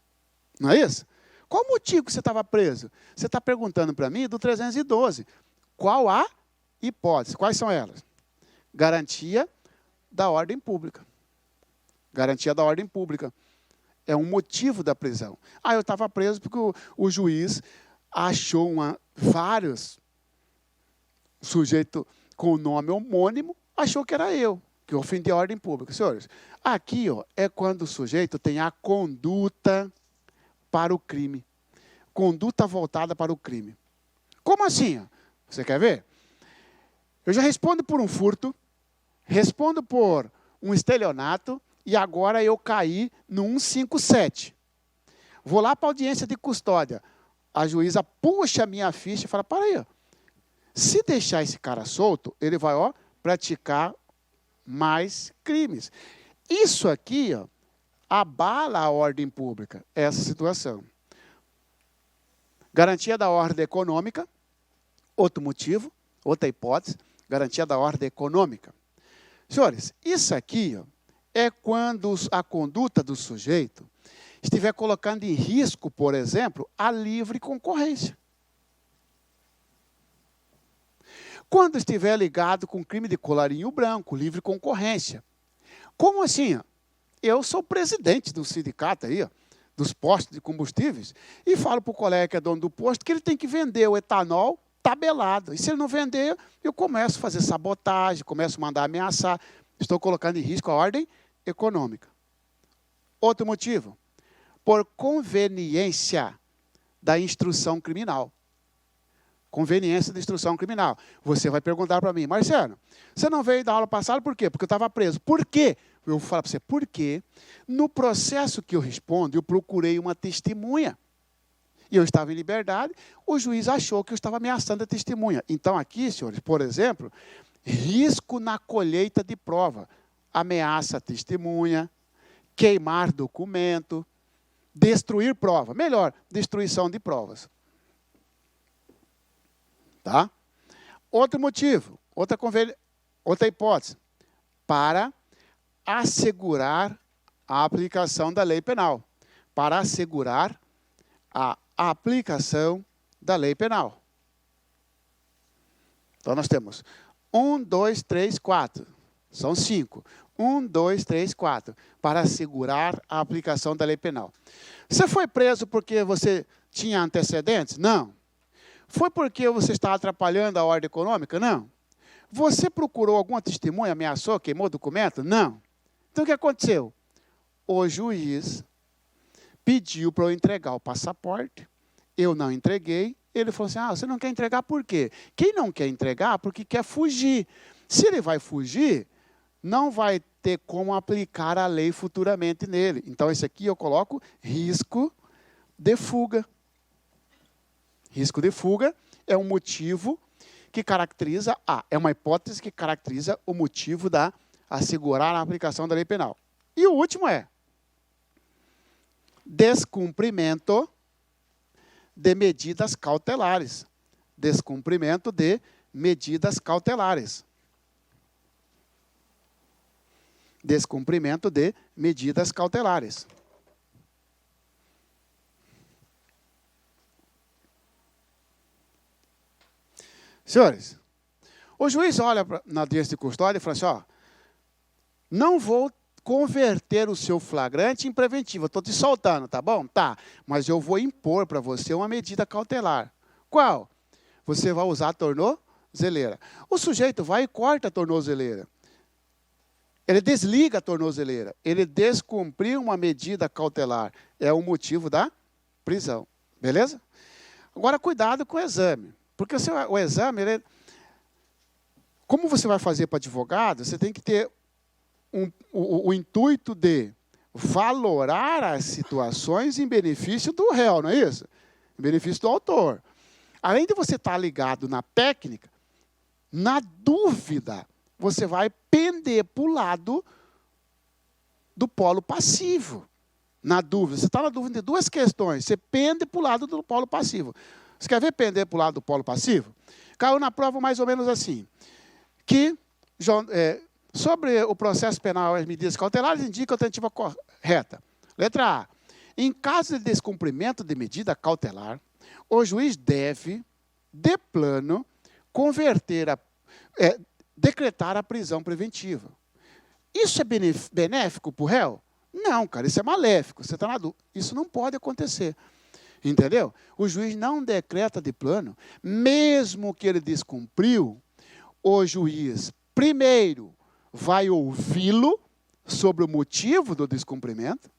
Não é isso? Qual motivo que você estava preso? Você está perguntando para mim do 312. Qual a hipótese? Quais são elas? Garantia da ordem pública. Garantia da ordem pública. É um motivo da prisão. Eu estava preso porque o juiz achou vários sujeitos com o nome homônimo, achou que era eu, que eu ofendi a ordem pública. Senhores, aqui é quando o sujeito tem a conduta para o crime. Conduta voltada para o crime. Como assim? Você quer ver? Eu já respondo por um furto, respondo por um estelionato, e agora eu caí no 157. Vou lá para a audiência de custódia. A juíza puxa a minha ficha e fala, para aí, se deixar esse cara solto, ele vai praticar mais crimes. Isso aqui abala a ordem pública, essa situação. Garantia da ordem econômica, outro motivo, outra hipótese, garantia da ordem econômica. Senhores, isso aqui é quando a conduta do sujeito estiver colocando em risco, por exemplo, a livre concorrência. Quando estiver ligado com crime de colarinho branco, livre concorrência. Como assim? Eu sou presidente do sindicato aí, dos postos de combustíveis, e falo para o colega que é dono do posto que ele tem que vender o etanol tabelado. E se ele não vender, eu começo a fazer sabotagem, começo a mandar ameaçar. Estou colocando em risco a ordem econômica. Outro motivo, por conveniência da instrução criminal. Conveniência da instrução criminal. Você vai perguntar para mim, Marcelo, você não veio da aula passada por quê? Porque eu estava preso. Por quê? Eu vou falar para você, porque no processo que eu respondo, eu procurei uma testemunha. E eu estava em liberdade, o juiz achou que eu estava ameaçando a testemunha. Então aqui, senhores, por exemplo, risco na colheita de prova. Ameaça a testemunha, queimar documento, destruir prova. Melhor, destruição de provas. Tá? Outro motivo, outra hipótese, para assegurar a aplicação da lei penal. Para assegurar a aplicação da lei penal. Então, nós temos 1, 2, 3, 4. São 5. 1, 2, 3, 4. Para assegurar a aplicação da lei penal. Você foi preso porque você tinha antecedentes? Não. Foi porque você estava atrapalhando a ordem econômica? Não. Você procurou alguma testemunha, ameaçou, queimou documento? Não. Então, o que aconteceu? O juiz pediu para eu entregar o passaporte, eu não entreguei, ele falou assim, você não quer entregar por quê? Quem não quer entregar, porque quer fugir. Se ele vai fugir, não vai ter como aplicar a lei futuramente nele. Então, esse aqui eu coloco risco de fuga. Risco de fuga é um motivo que caracteriza, é uma hipótese que caracteriza o motivo da assegurar a aplicação da lei penal. E o último é descumprimento de medidas cautelares. Descumprimento de medidas cautelares. Descumprimento de medidas cautelares. Senhores, o juiz olha na audiência de custódia e fala assim, não vou converter o seu flagrante em preventivo. Estou te soltando, tá bom? Tá, mas eu vou impor para você uma medida cautelar. Qual? Você vai usar a tornozeleira. O sujeito vai e corta a tornozeleira. Ele desliga a tornozeleira. Ele descumpriu uma medida cautelar. É o motivo da prisão. Beleza? Agora, cuidado com o exame. Porque o exame, como você vai fazer para advogado, você tem que ter o intuito de valorar as situações em benefício do réu, não é isso? Em benefício do autor. Além de você estar ligado na técnica, na dúvida, você vai pender para o lado do polo passivo. Na dúvida. Você está na dúvida de duas questões. Você pende para o lado do polo passivo. Você quer ver pender para o lado do polo passivo? Caiu na prova mais ou menos assim. Que sobre o processo penal e as medidas cautelares, indica a alternativa correta. Letra A. Em caso de descumprimento de medida cautelar, o juiz deve, de plano, decretar a prisão preventiva. Isso é benéfico para o réu? Não, cara, isso é maléfico. Você está na dúvida. Isso não pode acontecer. Entendeu? O juiz não decreta de plano, mesmo que ele descumpriu, o juiz, primeiro, vai ouvi-lo sobre o motivo do descumprimento.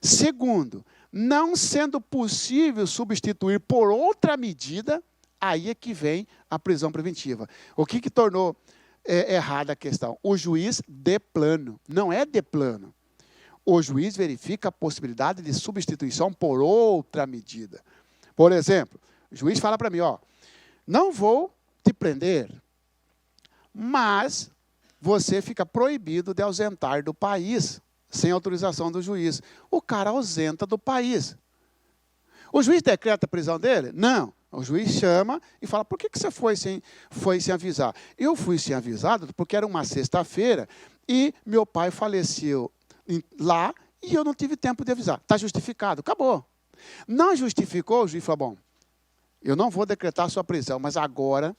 Segundo, não sendo possível substituir por outra medida, aí é que vem a prisão preventiva. O que tornou errada a questão? O juiz de plano. Não é de plano. O juiz verifica a possibilidade de substituição por outra medida. Por exemplo, o juiz fala para mim, não vou te prender, mas você fica proibido de ausentar do país, sem autorização do juiz. O cara ausenta do país. O juiz decreta a prisão dele? Não. O juiz chama e fala, por que você foi sem avisar? Eu fui sem avisado porque era uma sexta-feira e meu pai faleceu lá e eu não tive tempo de avisar. Está justificado, acabou. Não justificou, o juiz falou, bom, eu não vou decretar a sua prisão, mas agora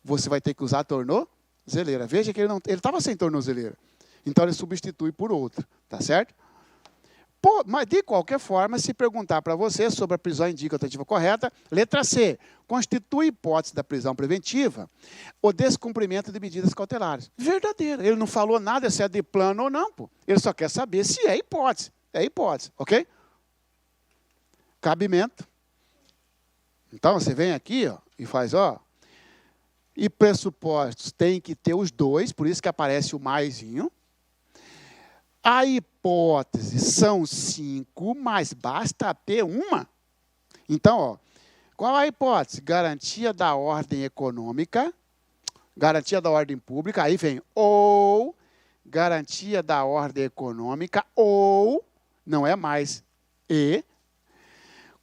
você vai ter que usar a tornozeleira. Veja que ele estava sem tornozeleira. Então ele substitui por outra, tá certo? Mas, de qualquer forma, se perguntar para você sobre a prisão indica a alternativa correta, letra C, constitui hipótese da prisão preventiva o descumprimento de medidas cautelares. Verdadeiro. Ele não falou nada se é de plano ou não, pô. Ele só quer saber se é hipótese. É hipótese, ok? Cabimento. Então, você vem aqui e faz, e pressupostos tem que ter os dois, por isso que aparece o maisinho. A hipótese são 5, mas basta ter uma. Então, qual a hipótese? Garantia da ordem econômica, garantia da ordem pública, aí vem ou garantia da ordem econômica, ou, não é mais e,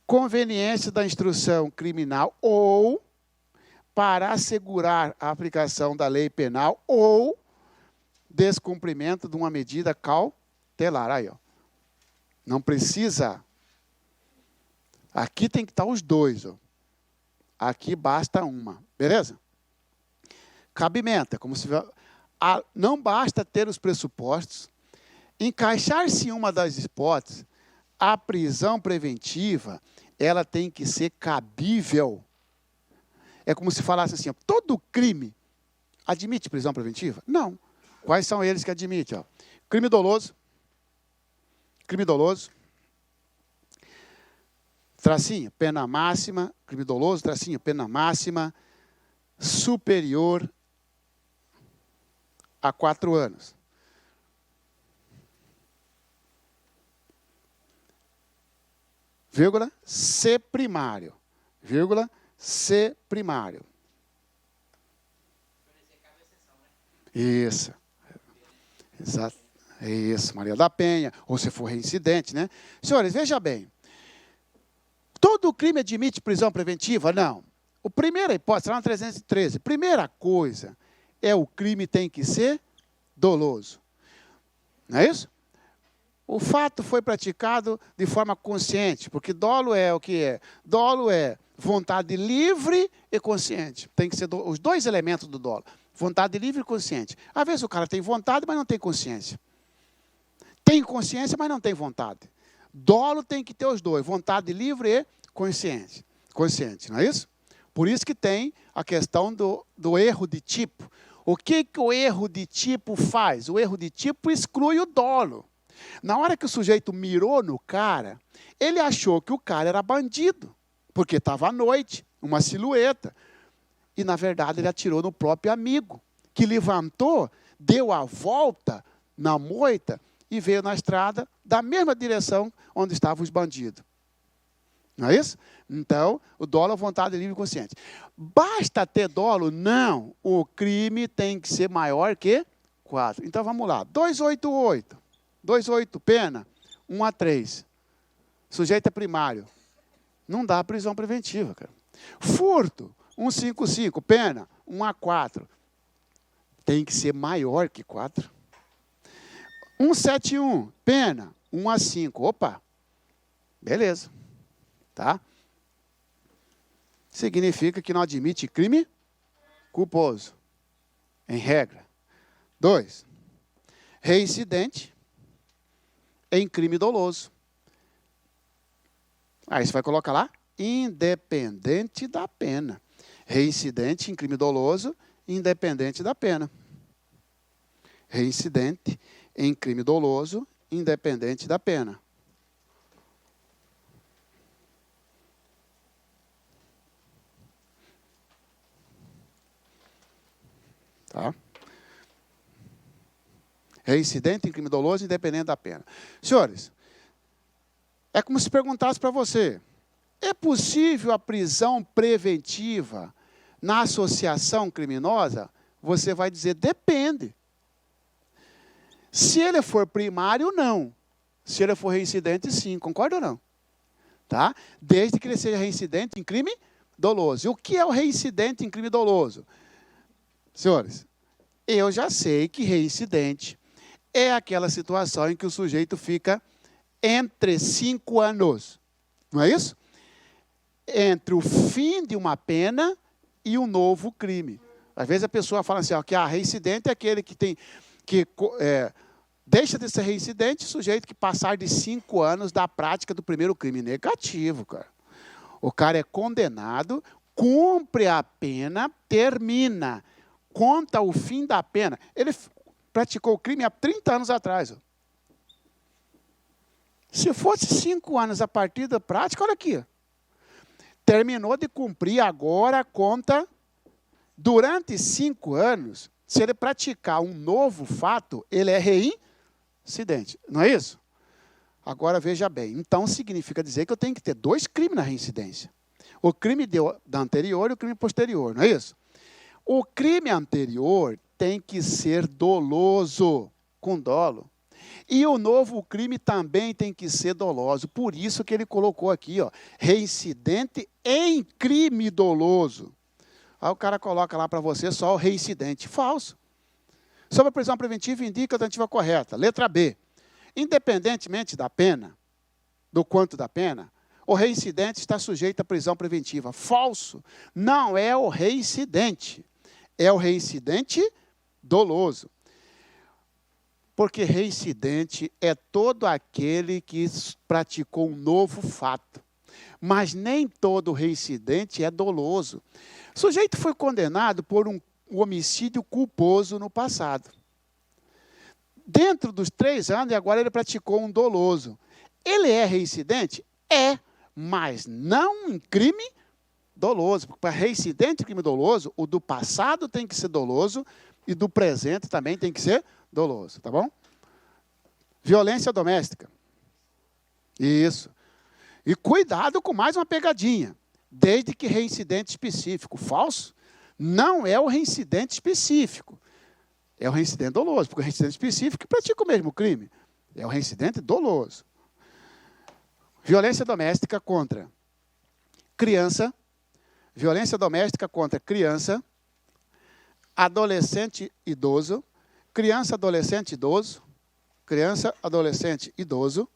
conveniência da instrução criminal, ou, para assegurar a aplicação da lei penal, ou, descumprimento de uma medida cautelar. Aí, não precisa. Aqui tem que estar os dois. Aqui basta uma. Beleza? Cabimento. É como se não basta ter os pressupostos. Encaixar-se em uma das hipóteses, a prisão preventiva, ela tem que ser cabível. É como se falasse assim, todo crime admite prisão preventiva? Não. Quais são eles que admitem? Crime doloso, tracinho, pena máxima, crime doloso, tracinho, pena máxima, superior a 4 anos. Vírgula, C primário. Vírgula, C primário. Isso. Exato. É isso, Maria da Penha, ou se for reincidente, né? Senhores, veja bem. Todo crime admite prisão preventiva? Não. A primeira hipótese, lá no 313, primeira coisa é o crime tem que ser doloso. Não é isso? O fato foi praticado de forma consciente, porque dolo é o que é? Dolo é vontade livre e consciente. Tem que ser os dois elementos do dolo. Vontade livre e consciente. Às vezes o cara tem vontade, mas não tem consciência. Tem consciência, mas não tem vontade. Dolo tem que ter os dois, vontade livre e consciente, não é isso? Por isso que tem a questão do erro de tipo. O que o erro de tipo faz? O erro de tipo exclui o dolo. Na hora que o sujeito mirou no cara, ele achou que o cara era bandido, porque estava à noite, uma silhueta. E, na verdade, ele atirou no próprio amigo, que levantou, deu a volta na moita e veio na estrada da mesma direção onde estavam os bandidos. Não é isso? Então, o dolo é vontade livre e consciente. Basta ter dolo? Não. O crime tem que ser maior que 4. Então, vamos lá. 288. 2,8, pena. 1 a 3. Sujeito é primário. Não dá prisão preventiva, cara. Furto. 155, pena. 1 a 4. Tem que ser maior que 4. 171, pena. 1 a 5. Opa. Beleza. Tá? Significa que não admite crime culposo. Em regra. 2. Reincidente em crime doloso. Aí você vai colocar lá, independente da pena. Reincidente em crime doloso, independente da pena. Reincidente em crime doloso, independente da pena. Tá? Reincidente em crime doloso, independente da pena. Senhores, é como se perguntasse para você, é possível a prisão preventiva na associação criminosa? Você vai dizer, depende. Se ele for primário, não. Se ele for reincidente, sim. Concorda ou não? Tá? Desde que ele seja reincidente em crime doloso. E o que é o reincidente em crime doloso? Senhores, eu já sei que reincidente é aquela situação em que o sujeito fica entre 5 anos. Não é isso? Entre o fim de uma pena e um novo crime. Às vezes a pessoa fala assim, ó, que reincidente é aquele que tem que deixa de ser reincidente o sujeito que passar de 5 anos da prática do primeiro crime. Negativo, cara. O cara é condenado, cumpre a pena, termina, conta o fim da pena. Ele praticou o crime há 30 anos atrás. Ó. Se fosse 5 anos a partir da prática, olha aqui. Ó. Terminou de cumprir, agora conta. Durante 5 anos, se ele praticar um novo fato, ele é reincidente. Não é isso? Agora, veja bem. Então, significa dizer que eu tenho que ter 2 crimes na reincidência. O crime da anterior e o crime posterior. Não é isso? O crime anterior tem que ser doloso, com dolo. E o novo crime também tem que ser doloso. Por isso que ele colocou aqui, ó, reincidente em crime doloso. Aí o cara coloca lá para você só o reincidente. Falso. Sobre a prisão preventiva, indica a alternativa correta. Letra B. Independentemente da pena, do quanto da pena, o reincidente está sujeito à prisão preventiva. Falso. Não é o reincidente. É o reincidente doloso. Porque reincidente é todo aquele que praticou um novo fato. Mas nem todo reincidente é doloso. O sujeito foi condenado por um homicídio culposo no passado. Dentro dos 3 anos, e agora ele praticou um doloso. Ele é reincidente? É, mas não em crime doloso. Porque para reincidente em crime doloso, o do passado tem que ser doloso e do presente também tem que ser doloso, tá bom? Violência doméstica. Isso. E cuidado com mais uma pegadinha. Desde que reincidente específico. Falso? Não é o reincidente específico. É o reincidente doloso. Porque o reincidente específico pratica o mesmo crime. É o reincidente doloso. Violência doméstica contra criança. Violência doméstica contra criança. Adolescente, idoso. Criança, adolescente, idoso. Criança, adolescente, idoso.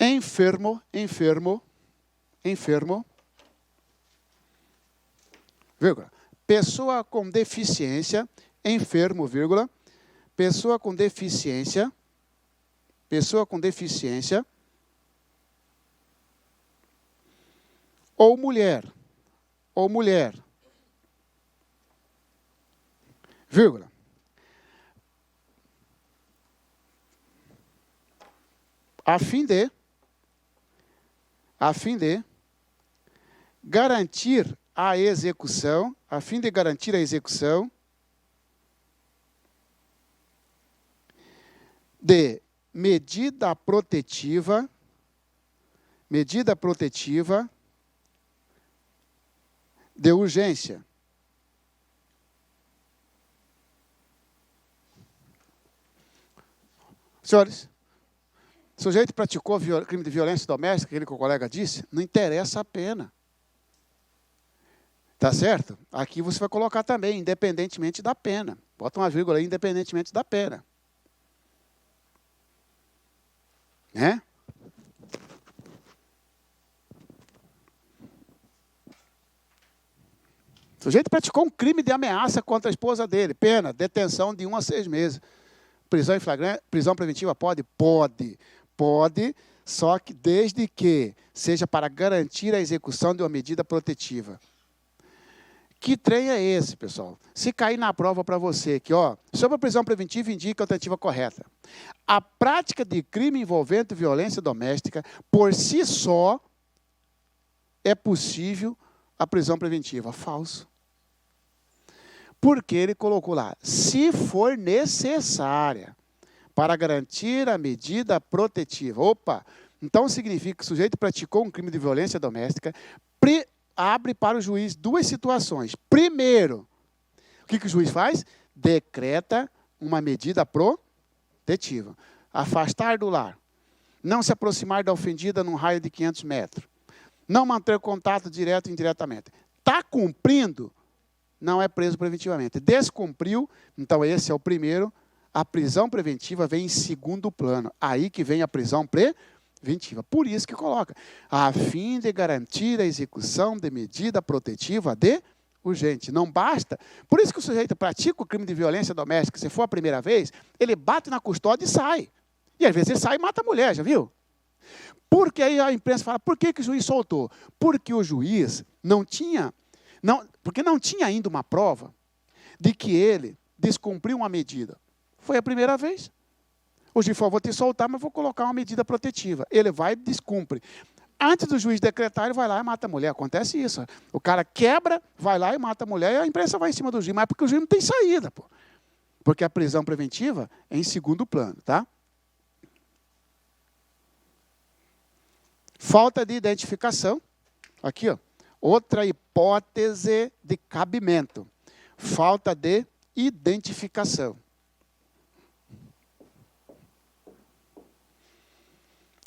Enfermo. Vírgula. Pessoa com deficiência, enfermo, vírgula, pessoa com deficiência, ou mulher, vírgula, a fim de garantir a execução, de medida protetiva de urgência. Senhores, o sujeito praticou crime de violência doméstica, aquele que o colega disse, não interessa a pena. Tá certo? Aqui você vai colocar também, independentemente da pena. Bota uma vírgula aí, independentemente da pena. Né? O sujeito praticou um crime de ameaça contra a esposa dele. Pena, detenção de 1 a 6 meses. Prisão em flagrante, prisão preventiva pode? Pode, só que desde que seja para garantir a execução de uma medida protetiva. Que trem é esse, pessoal? Se cair na prova para você que, sobre a prisão preventiva indica a alternativa correta. A prática de crime envolvendo violência doméstica, por si só, é possível a prisão preventiva. Falso. Porque ele colocou lá, se for necessária para garantir a medida protetiva. Opa! Então significa que o sujeito praticou um crime de violência doméstica, abre para o juiz 2 situações. Primeiro, o que o juiz faz? Decreta uma medida protetiva. Afastar do lar. Não se aproximar da ofendida num raio de 500 metros. Não manter contato direto e indiretamente. Está cumprindo, não é preso preventivamente. Descumpriu, então esse é o primeiro. A prisão preventiva vem em segundo plano. Aí que vem a prisão preventiva. Por isso que coloca. A fim de garantir a execução de medida protetiva de urgente. Não basta. Por isso que o sujeito pratica o crime de violência doméstica. Se for a primeira vez, ele bate na custódia e sai. E às vezes ele sai e mata a mulher, já viu? Porque aí a imprensa fala, por que o juiz soltou? Porque o juiz porque não tinha ainda uma prova de que ele descumpriu uma medida. Foi a primeira vez. O juiz falou, vou te soltar, mas vou colocar uma medida protetiva. Ele vai e descumpre. Antes do juiz decretar, ele vai lá e mata a mulher. Acontece isso. O cara quebra, vai lá e mata a mulher, e a imprensa vai em cima do juiz. Mas é porque o juiz não tem saída. Porque a prisão preventiva é em segundo plano. Tá? Falta de identificação. Aqui, outra hipótese de cabimento. Falta de identificação.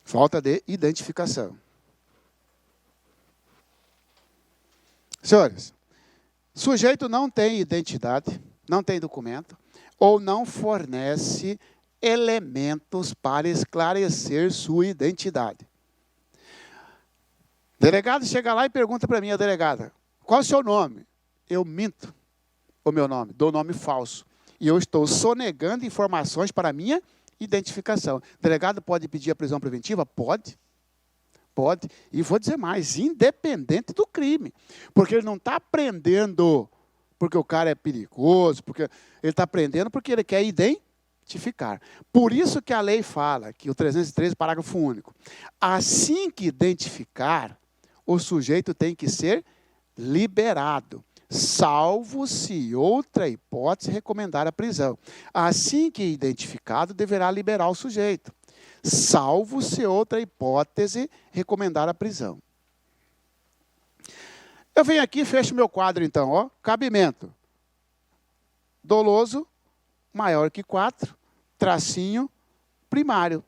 Falta de identificação. Senhores, sujeito não tem identidade, não tem documento, ou não fornece elementos para esclarecer sua identidade. Delegado chega lá e pergunta para mim, a delegada, qual é o seu nome? Eu minto o meu nome, dou nome falso. E eu estou sonegando informações para a minha identificação. O delegado pode pedir a prisão preventiva? Pode. Pode. E vou dizer mais, independente do crime. Porque ele não está prendendo porque o cara é perigoso, porque ele está prendendo porque ele quer identificar. Por isso que a lei fala, que o 313, parágrafo único, assim que identificar, o sujeito tem que ser liberado, salvo se outra hipótese recomendar a prisão. Assim que identificado, deverá liberar o sujeito, salvo se outra hipótese recomendar a prisão. Eu venho aqui e fecho meu quadro, então. Cabimento. Doloso, maior que 4, tracinho, primário.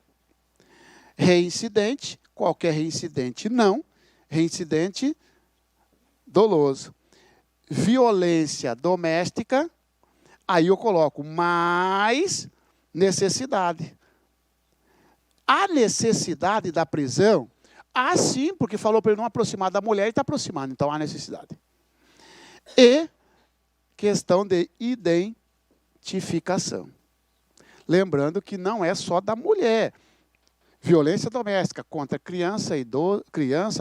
Reincidente, qualquer reincidente não. Reincidente, doloso. Violência doméstica, aí eu coloco mais necessidade. A necessidade da prisão, sim, porque falou para ele não aproximar da mulher, ele está aproximando, então há necessidade. E questão de identificação. Lembrando que não é só da mulher. Violência doméstica contra criança,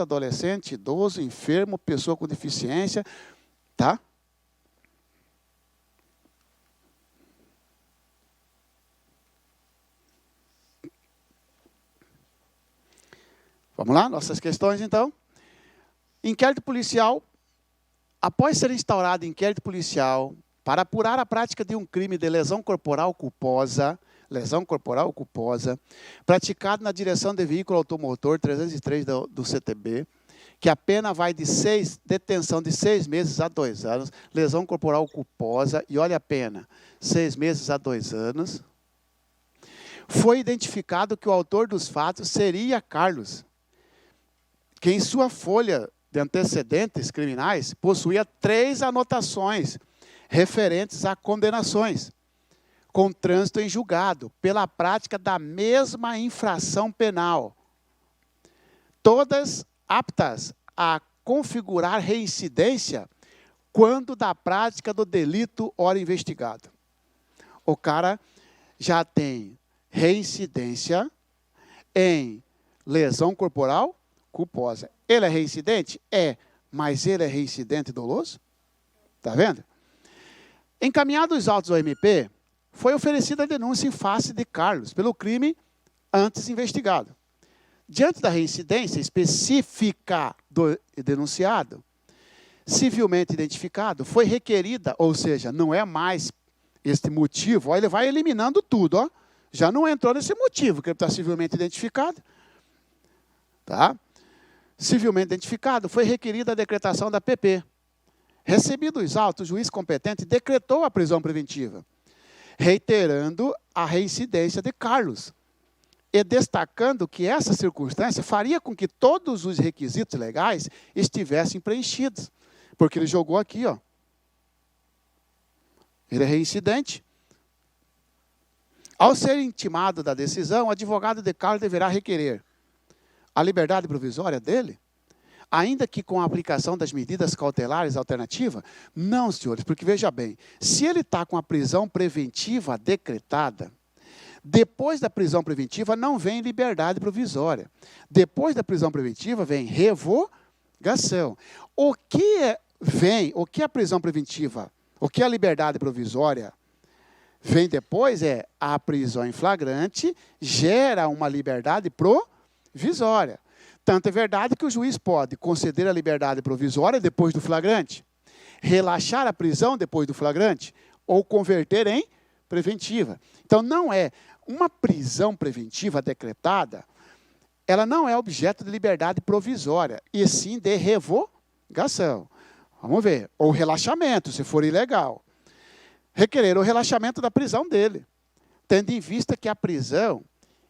adolescente, idoso, enfermo, pessoa com deficiência, tá? Vamos lá, nossas questões então. Inquérito policial. Após ser instaurado inquérito policial para apurar a prática de um crime de lesão corporal culposa, praticado na direção de veículo automotor 303 do CTB, que a pena vai de detenção de 6 meses a 2 anos, lesão corporal culposa, e olha a pena, 6 meses a 2 anos. Foi identificado que o autor dos fatos seria Carlos, que em sua folha de antecedentes criminais possuía 3 anotações referentes a condenações, com trânsito em julgado, pela prática da mesma infração penal. Todas aptas a configurar reincidência quando da prática do delito ora investigado. O cara já tem reincidência em lesão corporal culposa. Ele é reincidente? É, mas ele é reincidente doloso? Está vendo? Encaminhados os autos ao MP, foi oferecida a denúncia em face de Carlos pelo crime antes investigado. Diante da reincidência específica do denunciado, civilmente identificado, foi requerida, ou seja, não é mais este motivo, ó, ele vai eliminando tudo, ó, já não entrou nesse motivo, que ele está civilmente identificado. Tá? Civilmente identificado, foi requerida a decretação da PP. Recebido os autos, o juiz competente decretou a prisão preventiva, reiterando a reincidência de Carlos e destacando que essa circunstância faria com que todos os requisitos legais estivessem preenchidos. Porque ele jogou aqui, ó. Ele é reincidente. Ao ser intimado da decisão, o advogado de Carlos deverá requerer a liberdade provisória dele, ainda que com a aplicação das medidas cautelares alternativas? Não, senhores, porque veja bem, se ele está com a prisão preventiva decretada, depois da prisão preventiva não vem liberdade provisória. Depois da prisão preventiva vem revogação. O que a prisão preventiva, o que a liberdade provisória vem depois é a prisão em flagrante, gera uma liberdade provisória. Tanto é verdade que o juiz pode conceder a liberdade provisória depois do flagrante, relaxar a prisão depois do flagrante, ou converter em preventiva. Então, não é uma prisão preventiva decretada, ela não é objeto de liberdade provisória, e sim de revogação. Vamos ver. Ou relaxamento, se for ilegal. Requerer o relaxamento da prisão dele, tendo em vista que a prisão,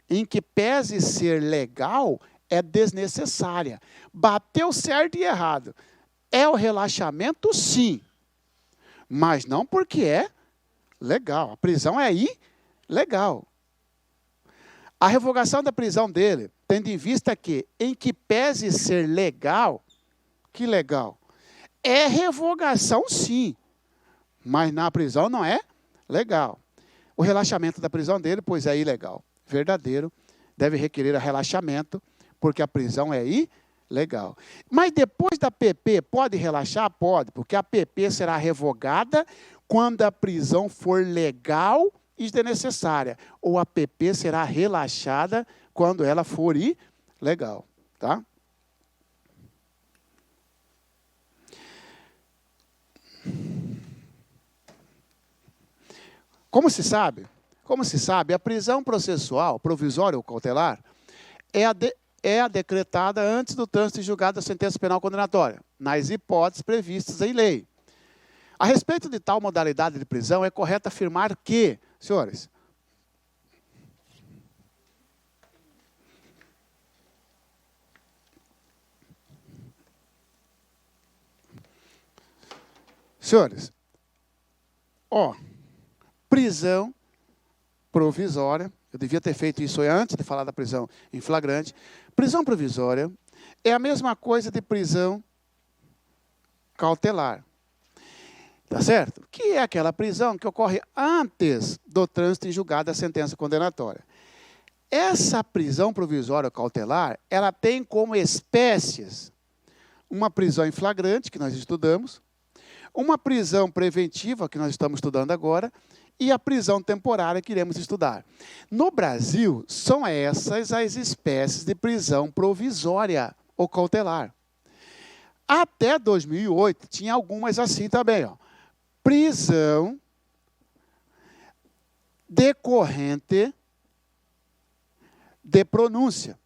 em que pese ser legal, é desnecessária. Bateu certo e errado. É o relaxamento, sim, mas não porque é legal. A prisão é ilegal. A revogação da prisão dele, tendo em vista que, em que pese ser legal, que legal? É revogação, sim, mas na prisão não é legal. O relaxamento da prisão dele, pois é ilegal. Verdadeiro, deve requerer relaxamento, porque a prisão é ilegal. Mas depois da PP, pode relaxar? Pode, porque a PP será revogada quando a prisão for legal e desnecessária. Ou a PP será relaxada quando ela for ilegal. Tá? Como se sabe, a prisão processual, provisória ou cautelar, é a decretada antes do trânsito em julgado da sentença penal condenatória, nas hipóteses previstas em lei. A respeito de tal modalidade de prisão, é correto afirmar que, senhores, prisão provisória, eu devia ter feito isso antes de falar da prisão em flagrante. Prisão provisória é a mesma coisa de prisão cautelar. Tá certo? Que é aquela prisão que ocorre antes do trânsito em julgado da sentença condenatória. Essa prisão provisória ou cautelar, ela tem como espécies uma prisão em flagrante, que nós estudamos, uma prisão preventiva, que nós estamos estudando agora, e a prisão temporária que iremos estudar. No Brasil, são essas as espécies de prisão provisória ou cautelar. Até 2008, tinha algumas assim também, ó. Prisão decorrente de pronúncia.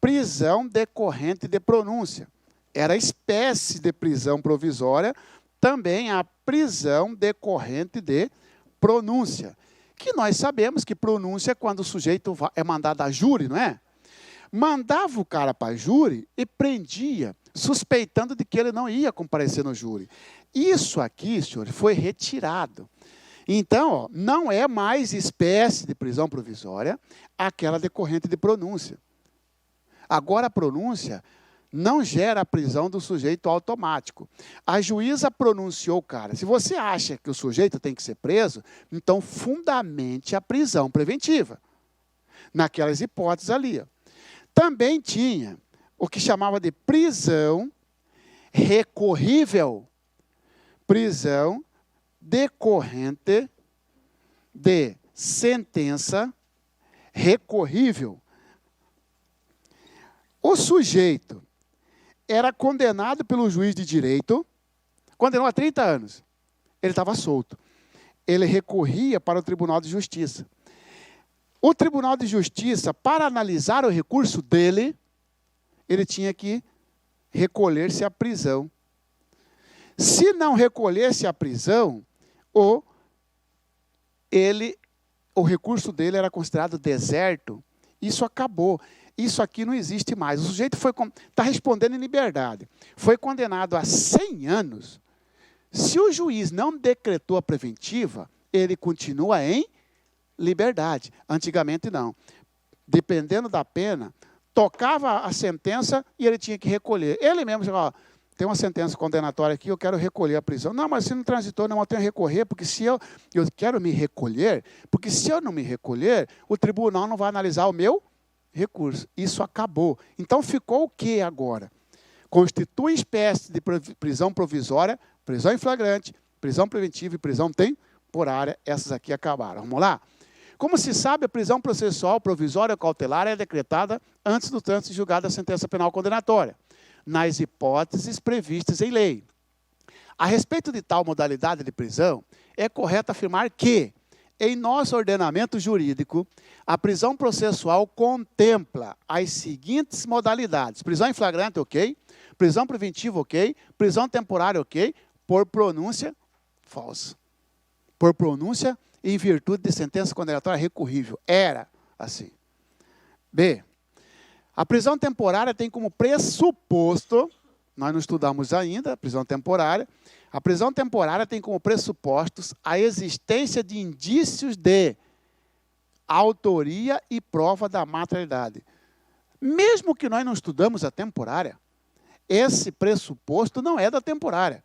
Prisão decorrente de pronúncia. Era a espécie de prisão provisória, também a prisão decorrente de pronúncia. Que nós sabemos que pronúncia é quando o sujeito é mandado a júri, não é? Mandava o cara para a júri e prendia, suspeitando de que ele não ia comparecer no júri. Isso aqui, senhor, foi retirado. Então, ó, não é mais espécie de prisão provisória aquela decorrente de pronúncia. Agora, a pronúncia não gera a prisão do sujeito automático. A juíza pronunciou, cara, se você acha que o sujeito tem que ser preso, então fundamente a prisão preventiva. Naquelas hipóteses ali. Ó. Também tinha o que chamava de prisão recorrível. Prisão decorrente de sentença recorrível. O sujeito era condenado pelo juiz de direito, condenou a 30 anos. Ele estava solto. Ele recorria para o Tribunal de Justiça. O Tribunal de Justiça, para analisar o recurso dele, ele tinha que recolher-se à prisão. Se não recolhesse à prisão, o recurso dele era considerado deserto. Isso acabou. Isso aqui não existe mais. O sujeito está respondendo em liberdade. Foi condenado a 100 anos. Se o juiz não decretou a preventiva, ele continua em liberdade. Antigamente, não. Dependendo da pena, tocava a sentença e ele tinha que recolher. Ele mesmo chegava, tem uma sentença condenatória aqui, eu quero recolher a prisão. Não, mas se não transitou, não, eu tenho que recorrer, porque se eu quero me recolher, porque se eu não me recolher, o tribunal não vai analisar o meu recurso. Isso acabou. Então, ficou o que agora? Constitui espécie de prisão provisória, prisão em flagrante, prisão preventiva e prisão temporária. Essas aqui acabaram. Vamos lá? Como se sabe, a prisão processual provisória ou cautelar é decretada antes do trânsito julgado da sentença penal condenatória, nas hipóteses previstas em lei. A respeito de tal modalidade de prisão, é correto afirmar que, em nosso ordenamento jurídico, a prisão processual contempla as seguintes modalidades. Prisão em flagrante, ok. Prisão preventiva, ok. Prisão temporária, ok. Por pronúncia, falsa. Por pronúncia em virtude de sentença condenatória recorrível. Era assim. B. A prisão temporária tem como pressuposto, nós não estudamos ainda a prisão temporária, a prisão temporária tem como pressupostos a existência de indícios de autoria e prova da materialidade. Mesmo que nós não estudamos a temporária, esse pressuposto não é da temporária.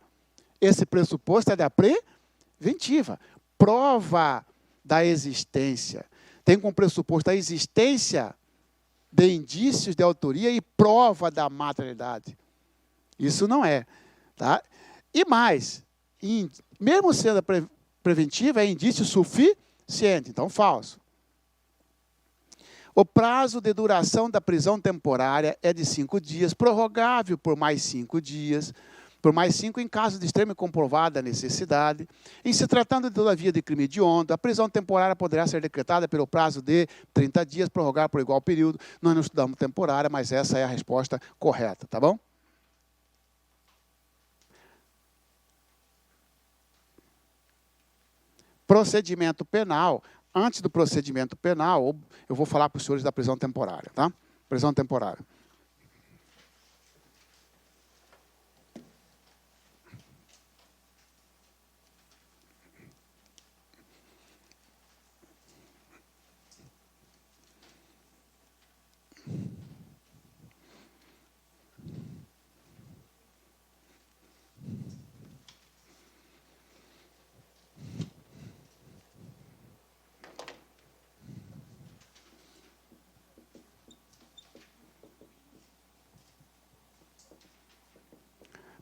Esse pressuposto é da preventiva. Prova da existência. Tem como pressuposto a existência de indícios de autoria e prova da materialidade. Isso não é. Tá? E mais, mesmo sendo preventiva, é indício suficiente. Então, falso. O prazo de duração da prisão temporária é de 5 dias, prorrogável por mais 5 dias, por mais 5 em caso de extrema e comprovada necessidade. Em se tratando, todavia, de crime hediondo, a prisão temporária poderá ser decretada pelo prazo de 30 dias, prorrogável por igual período. Nós não estudamos temporária, mas essa é a resposta correta, tá bom? Procedimento penal. Antes do procedimento penal, eu vou falar para os senhores da prisão temporária, tá? Prisão temporária.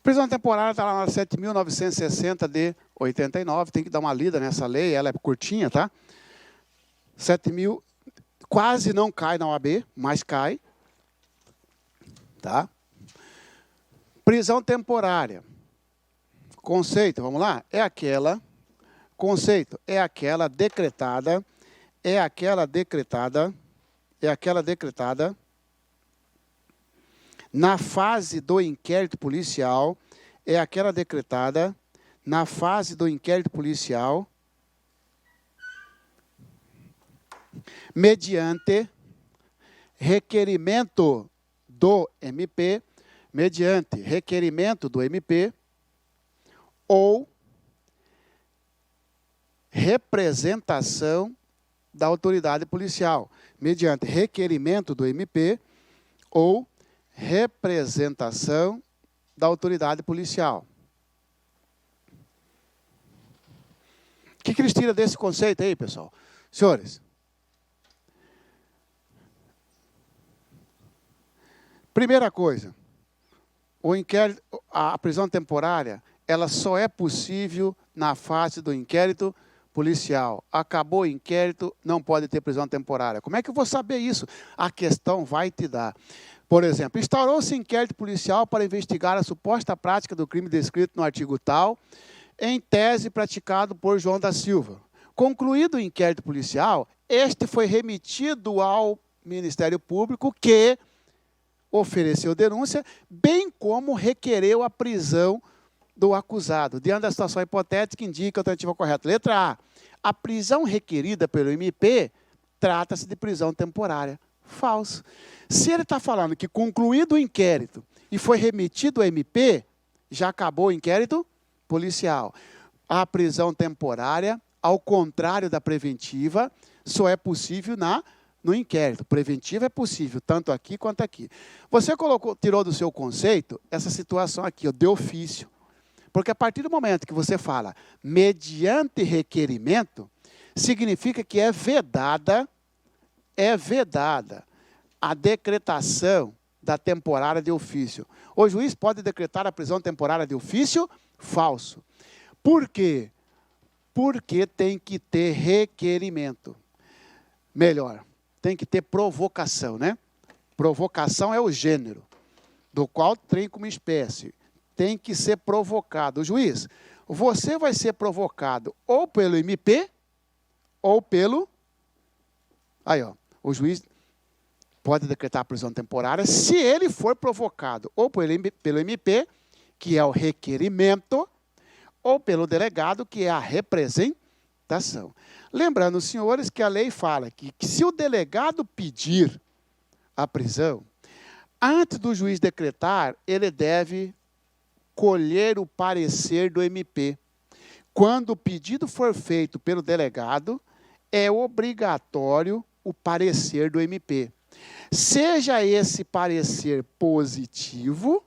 Prisão temporária está lá na 7.960 de 89, tem que dar uma lida nessa lei, ela é curtinha, tá? 7.000, quase não cai na OAB, mas cai. Tá? Prisão temporária. Conceito, vamos lá? Conceito, é aquela decretada na fase do inquérito policial, mediante requerimento do MP, ou representação da autoridade policial, mediante requerimento do MP ou representação da autoridade policial. O que eles tiram desse conceito aí, pessoal? Senhores, primeira coisa, o inquérito, a prisão temporária, ela só é possível na fase do inquérito policial. Acabou o inquérito, não pode ter prisão temporária. Como é que eu vou saber isso? A questão vai te dar. Por exemplo, instaurou-se inquérito policial para investigar a suposta prática do crime descrito no artigo tal, em tese praticado por João da Silva. Concluído o inquérito policial, este foi remetido ao Ministério Público, que ofereceu denúncia, bem como requereu a prisão do acusado. Diante da situação hipotética, indica a alternativa correta. Letra A prisão requerida pelo MP trata-se de prisão temporária. Falso. Se ele está falando que concluído o inquérito e foi remetido ao MP, já acabou o inquérito policial. A prisão temporária, ao contrário da preventiva, só é possível no inquérito. Preventiva é possível, tanto aqui quanto aqui. Você tirou do seu conceito essa situação aqui, de ofício. Porque a partir do momento que você fala mediante requerimento, significa que é vedada a decretação da temporária de ofício. O juiz pode decretar a prisão temporária de ofício? Falso. Por quê? Porque tem que ter requerimento. Melhor, tem que ter provocação, né? Provocação é o gênero, do qual tem como espécie. Tem que ser provocado. O juiz, você vai ser provocado ou pelo MP, ou pelo... Aí, ó, o juiz pode decretar a prisão temporária se ele for provocado ou pelo MP, que é o requerimento, ou pelo delegado, que é a representação. Lembrando, senhores, que a lei fala que se o delegado pedir a prisão, antes do juiz decretar, ele deve colher o parecer do MP. Quando o pedido for feito pelo delegado, é obrigatório o parecer do MP. Seja esse parecer positivo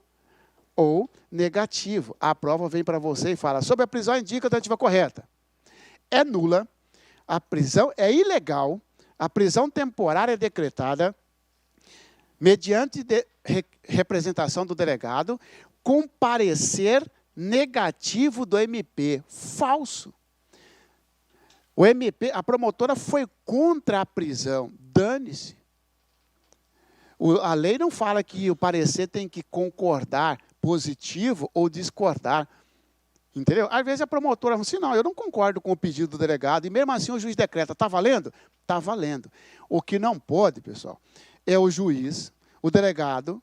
ou negativo. A prova vem para você e fala, sobre a prisão indica a alternativa correta. É nula, a prisão é ilegal, a prisão temporária é decretada mediante representação do delegado, com parecer negativo do MP. Falso. O MP, a promotora foi contra a prisão. Dane-se. A lei não fala que o parecer tem que concordar positivo ou discordar. Entendeu? Às vezes a promotora fala assim, não, eu não concordo com o pedido do delegado, e mesmo assim o juiz decreta. Está valendo? Está valendo. O que não pode, pessoal, é o juiz, o delegado,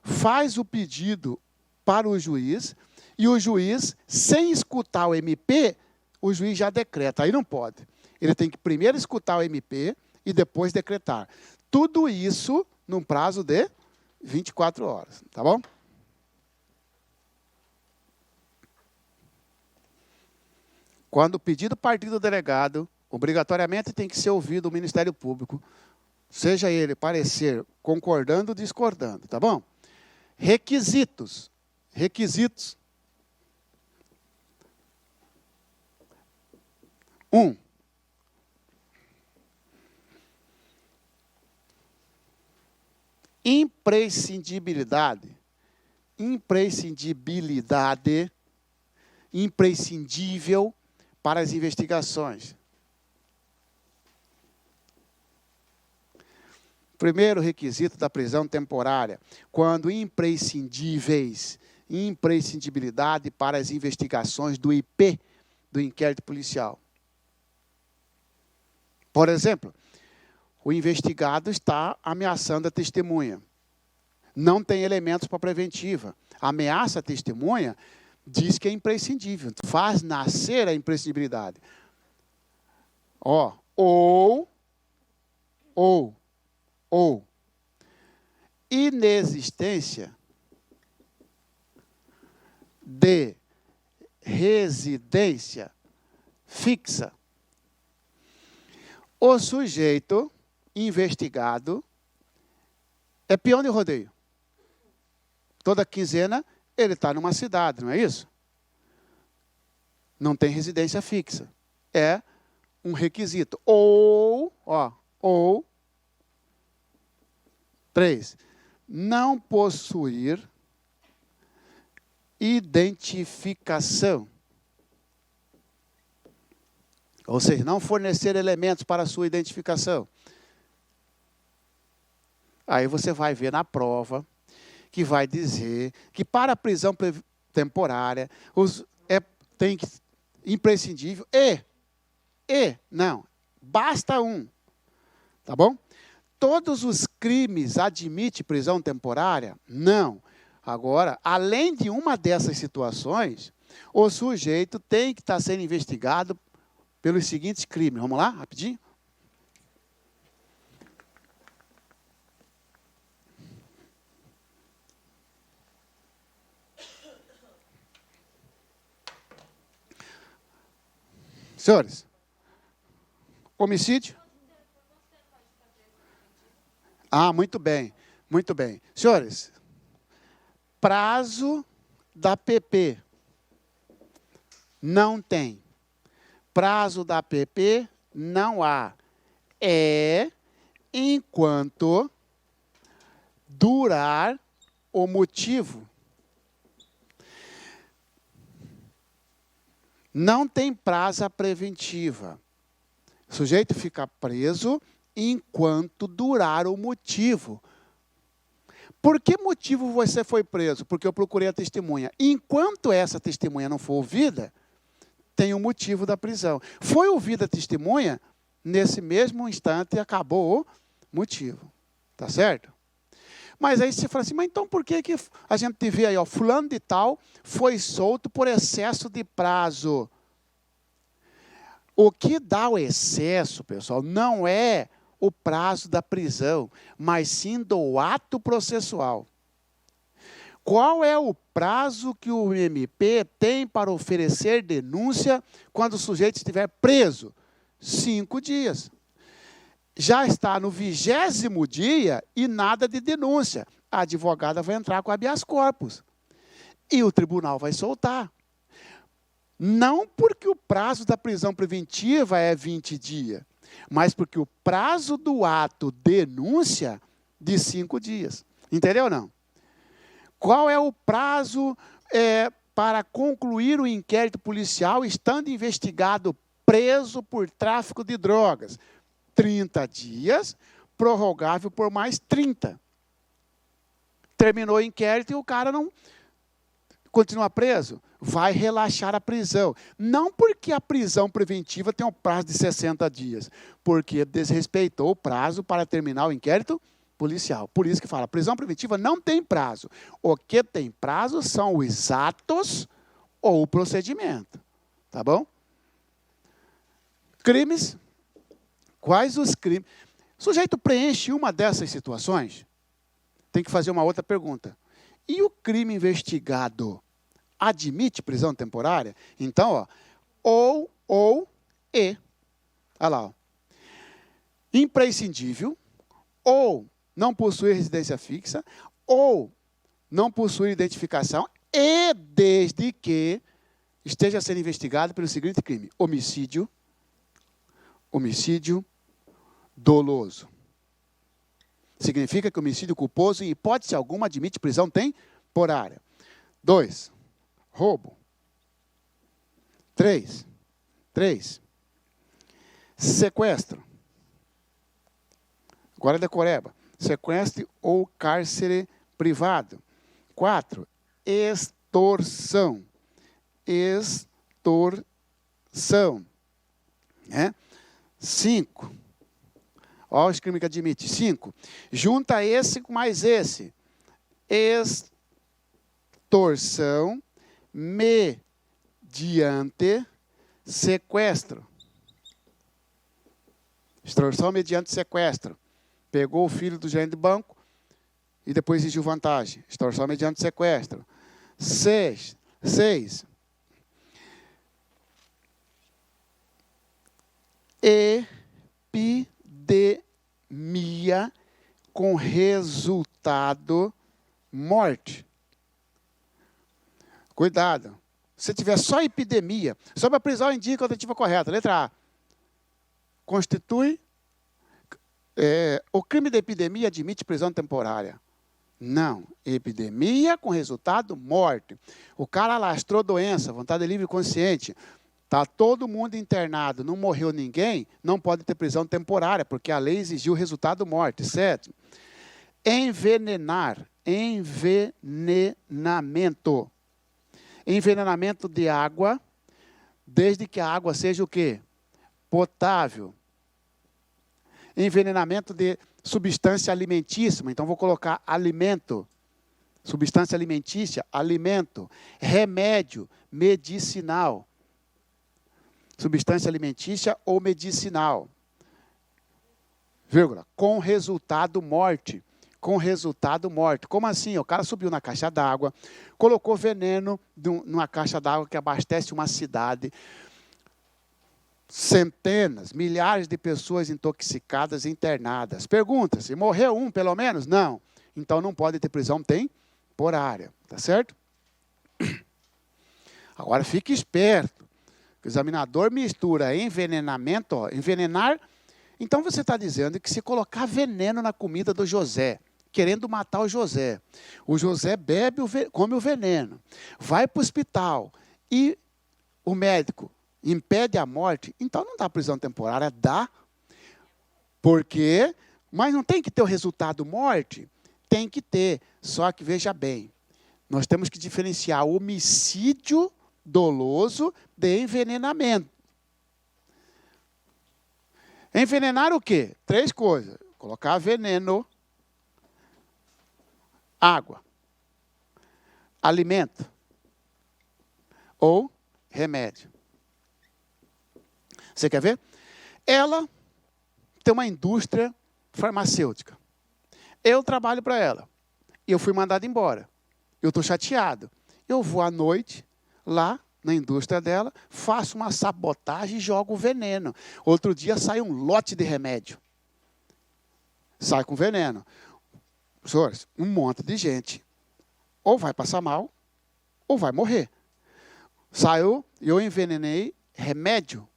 faz o pedido para o juiz, e o juiz, sem escutar o MP, o juiz já decreta. Aí não pode. Ele tem que primeiro escutar o MP e depois decretar. Tudo isso num prazo de 24 horas. Tá bom? Quando o pedido partir do delegado, obrigatoriamente tem que ser ouvido o Ministério Público, seja ele parecer concordando ou discordando. Tá bom? Requisitos. 1. Imprescindibilidade imprescindibilidade, imprescindível para as investigações. Primeiro requisito da prisão temporária, quando imprescindíveis, imprescindibilidade para as investigações do IP, do inquérito policial. Por exemplo, o investigado está ameaçando a testemunha. Não tem elementos para preventiva. Ameaça a testemunha, diz que é imprescindível. Faz nascer a imprescindibilidade. Ou inexistência de residência fixa. O sujeito investigado é peão de rodeio. Toda quinzena ele está numa cidade, não é isso? Não tem residência fixa. É um requisito. Ou 3, não possuir identificação. Ou seja, não fornecer elementos para a sua identificação. Aí você vai ver na prova que vai dizer que para a prisão temporária tem que imprescindível não, basta um. Tá bom? Todos os crimes admitem prisão temporária? Não. Agora, além de uma dessas situações, o sujeito tem que estar sendo investigado pelos seguintes crimes. Vamos lá, rapidinho? Senhores, homicídio? Muito bem, muito bem. Senhores, prazo da PP não tem. Prazo da PP não há. É enquanto durar o motivo. Não tem prazo preventiva. O sujeito fica preso enquanto durar o motivo. Por que motivo você foi preso? Porque eu procurei a testemunha. Enquanto essa testemunha não for ouvida, tem o motivo da prisão. Foi ouvida a testemunha, nesse mesmo instante acabou o motivo. Tá certo? Mas aí você fala assim, mas então por que a gente vê aí, fulano de tal foi solto por excesso de prazo? O que dá o excesso, pessoal, não é o prazo da prisão, mas sim do ato processual. Qual é o prazo que o MP tem para oferecer denúncia quando o sujeito estiver preso? 5 dias. Já está no 20º dia e nada de denúncia. A advogada vai entrar com habeas corpus. E o tribunal vai soltar. Não porque o prazo da prisão preventiva é 20 dias, mas porque o prazo do ato denúncia de 5 dias. Entendeu ou não? Qual é o prazo para concluir o inquérito policial estando investigado preso por tráfico de drogas? 30 dias, prorrogável por mais 30. Terminou o inquérito e o cara não continua preso, vai relaxar a prisão. Não porque a prisão preventiva tem um prazo de 60 dias, porque desrespeitou o prazo para terminar o inquérito policial. Por isso que fala, prisão preventiva não tem prazo. O que tem prazo são os atos ou o procedimento. Tá bom? Crimes. Quais os crimes? O sujeito preenche uma dessas situações, tem que fazer uma outra pergunta. E o crime investigado admite prisão temporária? Então, ou e. Olha lá. Imprescindível, ou não possui residência fixa, ou não possui identificação, e desde que esteja sendo investigado pelo seguinte crime: homicídio doloso. Significa que o homicídio culposo, em hipótese alguma, admite prisão temporária. 2, roubo. 3, sequestro. Agora decoreba. Sequestro ou cárcere privado. 4, extorsão. Extorsão. 5. Olha os crimes que admite. 5. Junta esse com mais esse. Extorsão mediante sequestro. Extorsão mediante sequestro. Pegou o filho do gerente de banco e depois exigiu vantagem. Extorsão mediante sequestro. 6. Epidemia com resultado morte. Cuidado. Se tiver só epidemia, sobre a prisão indica a alternativa correta. Letra A. Constitui. O crime de epidemia admite prisão temporária. Não. Epidemia com resultado morte. O cara lastrou doença, vontade livre e consciente. Está todo mundo internado, não morreu ninguém, não pode ter prisão temporária, porque a lei exigiu resultado morte. 7. Envenenar. Envenenamento. Envenenamento de água, desde que a água seja o quê? Potável. Envenenamento de substância alimentícia. Então, vou colocar alimento. Substância alimentícia, alimento. Remédio, medicinal. Substância alimentícia ou medicinal. Vírgula. Com resultado morte. Com resultado morte. Como assim? O cara subiu na caixa d'água, colocou veneno numa caixa d'água que abastece uma cidade. Centenas, milhares de pessoas intoxicadas e internadas. Pergunta-se, morreu um pelo menos? Não. Então não pode ter prisão temporária. Tá certo? Agora fique esperto. O examinador mistura envenenamento, envenenar. Então você está dizendo que se colocar veneno na comida do José, querendo matar o José bebe, come o veneno, vai para o hospital e o médico impede a morte, então não dá prisão temporária, dá. Por quê? Mas não tem que ter o resultado morte? Tem que ter, só que veja bem, nós temos que diferenciar homicídio doloso de envenenamento. Envenenar o quê? 3 coisas. Colocar veneno, água, alimento ou remédio. Você quer ver? Ela tem uma indústria farmacêutica. Eu trabalho para ela. E eu fui mandado embora. Eu estou chateado. Eu vou à noite lá na indústria dela, faço uma sabotagem e jogo veneno. Outro dia sai um lote de remédio. Sai com veneno. Senhores, um monte de gente ou vai passar mal ou vai morrer. Saiu, eu envenenei remédio.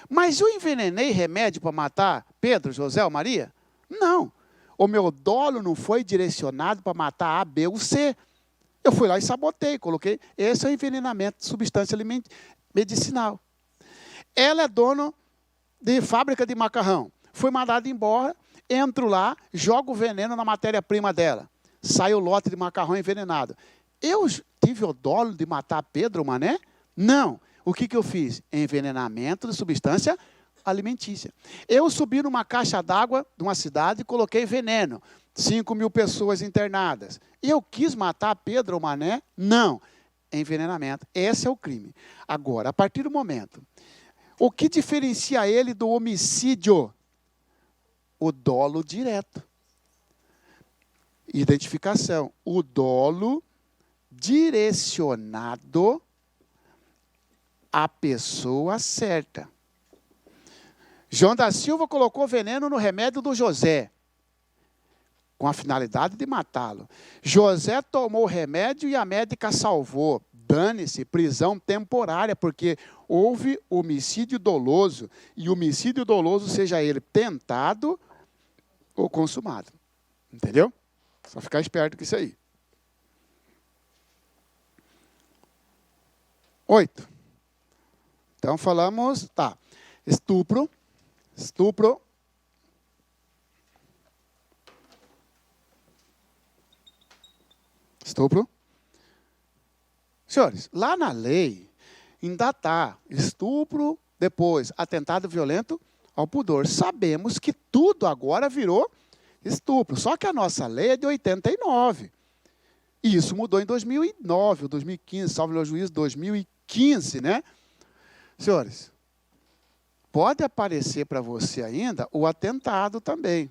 Mas eu envenenei remédio para matar Pedro, José ou Maria? Não. O meu dolo não foi direcionado para matar A, B ou C. Eu fui lá e sabotei, coloquei. Esse é o envenenamento de substância medicinal. Ela é dona de fábrica de macarrão. Fui mandado embora, entro lá, jogo veneno na matéria-prima dela. Sai o lote de macarrão envenenado. Eu tive o dolo de matar Pedro, Mané? Não. O que eu fiz? Envenenamento de substância alimentícia. Eu subi numa caixa d'água de uma cidade e coloquei veneno. 5.000 pessoas internadas. Eu quis matar Pedro ou Mané? Não. Envenenamento. Esse é o crime. Agora, a partir do momento, o que diferencia ele do homicídio? O dolo direto. Identificação. O dolo direcionado à pessoa certa. João da Silva colocou veneno no remédio do José, com a finalidade de matá-lo. José tomou o remédio e a médica salvou. Dane-se, prisão temporária, porque houve homicídio doloso. E homicídio doloso, seja ele tentado ou consumado. Entendeu? Só ficar esperto com isso aí. 8. Então, falamos, tá, estupro. Senhores, lá na lei, ainda está estupro, depois atentado violento ao pudor. Sabemos que tudo agora virou estupro. Só que a nossa lei é de 89. E isso mudou em 2009, ou 2015, salvo o juízo, 2015, né? Senhores, pode aparecer para você ainda o atentado também.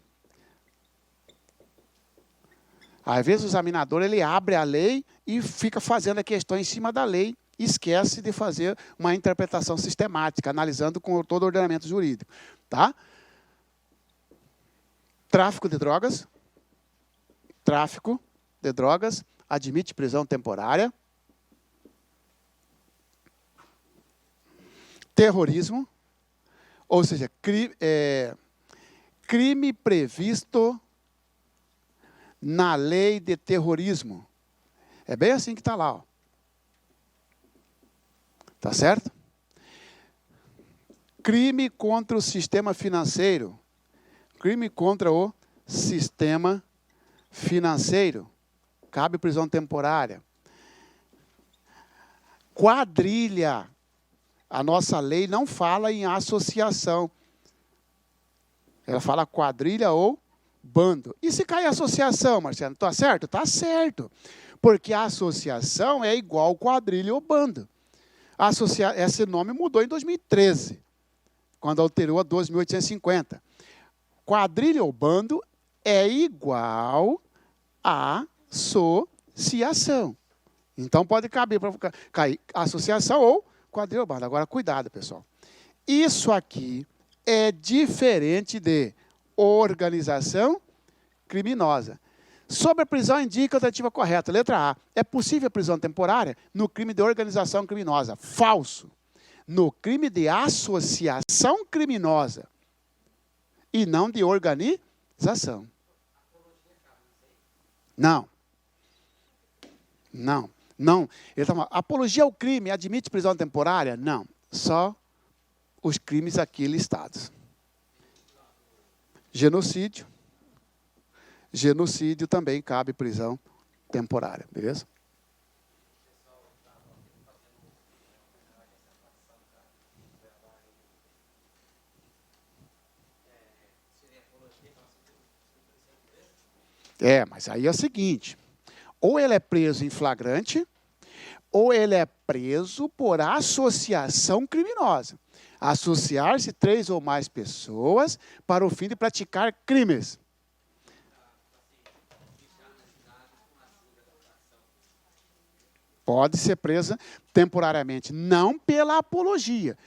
Às vezes o examinador ele abre a lei e fica fazendo a questão em cima da lei e esquece de fazer uma interpretação sistemática, analisando com todo o ordenamento jurídico. Tá? Tráfico de drogas admite prisão temporária. Terrorismo, ou seja, crime previsto na lei de terrorismo. É bem assim que está lá. Ó. Tá certo? Crime contra o sistema financeiro. Crime contra o sistema financeiro. Cabe prisão temporária. Quadrilha. A nossa lei não fala em associação. Ela fala quadrilha ou bando. E se cai associação, Marcelo? Está certo? Está certo. Porque a associação é igual quadrilha ou bando. Esse nome mudou em 2013, quando alterou a 12.850. Quadrilha ou bando é igual a associação. Então pode caber para cair associação ou quadrilha ou bando. Agora, cuidado, pessoal. Isso aqui é diferente de organização criminosa. Sobre a prisão, indica a alternativa correta. Letra A. É possível a prisão temporária no crime de organização criminosa. Falso. No crime de associação criminosa. E não de organização. Não. Ele tá falando, apologia ao crime admite prisão temporária? Não. Só os crimes aqui listados. Genocídio. Genocídio também cabe prisão temporária, beleza? Mas aí é o seguinte, ou ele é preso em flagrante, ou ele é preso por associação criminosa. Associar-se 3 ou mais pessoas para o fim de praticar crimes. Pode ser presa temporariamente, não pela apologia.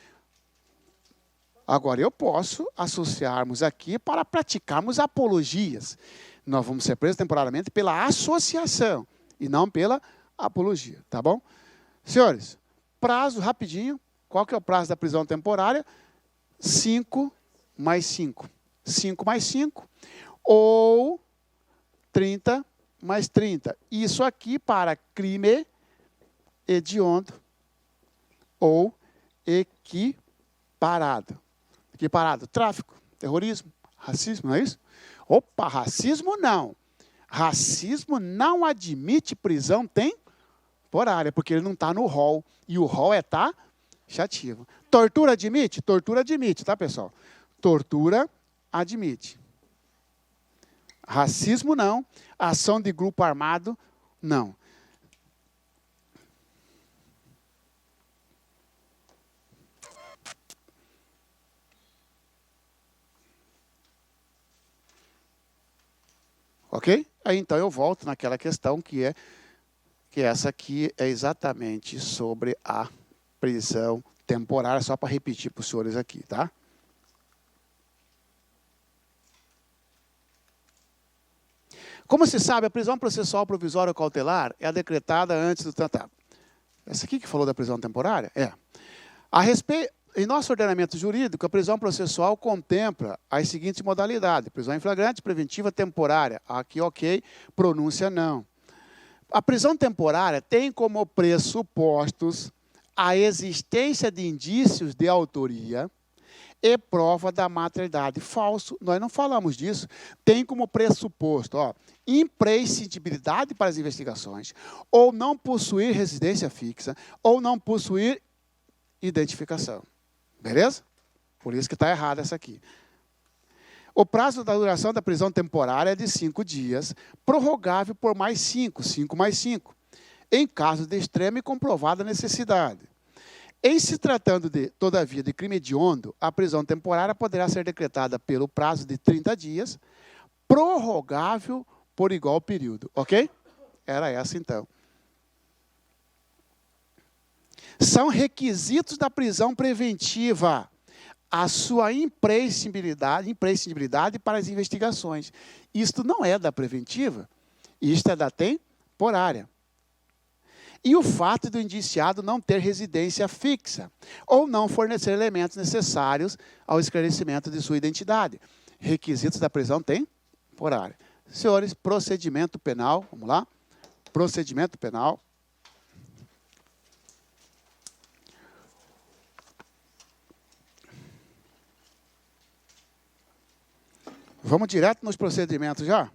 Agora, eu posso associarmos aqui para praticarmos apologias. Nós vamos ser presos temporariamente pela associação e não pela apologia, tá bom? Senhores, prazo rapidinho. Qual que é o prazo da prisão temporária? 5 mais 5. 5 mais 5 ou 30 mais 30. Isso aqui para crime hediondo ou equiparado. Equiparado, tráfico, terrorismo, racismo, não é isso? Opa, racismo não. Racismo não admite prisão temporária, porque ele não está no rol. E o rol é taxativo. Tortura admite? Tortura admite, tá, pessoal? Tortura admite. Racismo não. Ação de grupo armado, não. Ok? Aí então eu volto naquela questão que essa aqui é exatamente sobre a prisão temporária, só para repetir para os senhores aqui, tá? Como se sabe, a prisão processual provisória ou cautelar é a decretada antes do tratado. Essa aqui que falou da prisão temporária? Em nosso ordenamento jurídico, a prisão processual contempla as seguintes modalidades. Prisão em flagrante, preventiva, temporária. Aqui, ok. Pronúncia, não. A prisão temporária tem como pressupostos a existência de indícios de autoria e prova da materialidade. Falso, nós não falamos disso. Tem como pressuposto, imprescindibilidade para as investigações, ou não possuir residência fixa, ou não possuir identificação. Beleza? Por isso que está errado essa aqui. O prazo da duração da prisão temporária é de 5 dias, prorrogável por mais 5, 5 mais 5, em caso de extrema e comprovada necessidade. Em se tratando, todavia, de crime hediondo, a prisão temporária poderá ser decretada pelo prazo de 30 dias, prorrogável por igual período. Ok? Era essa, então. São requisitos da prisão preventiva a sua imprescindibilidade para as investigações. Isto não é da preventiva, isto é da temporária. E o fato do indiciado não ter residência fixa, ou não fornecer elementos necessários ao esclarecimento de sua identidade. Requisitos da prisão temporária. Senhores, procedimento penal, vamos lá. Procedimento penal. Vamos direto nos procedimentos já?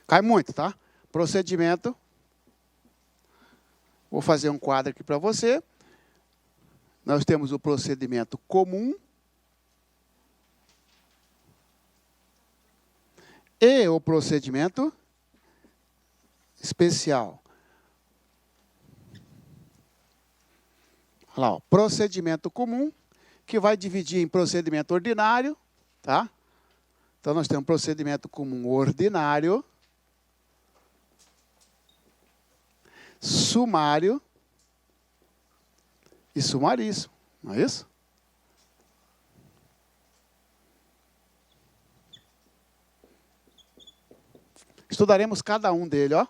Cai muito, tá? Procedimento. Vou fazer um quadro aqui para você. Nós temos o procedimento comum e o procedimento especial. Olha lá, ó, procedimento comum, que vai dividir em procedimento ordinário, tá? Então, nós temos procedimento comum ordinário, sumário e sumaríssimo, não é isso? Estudaremos cada um dele, ó.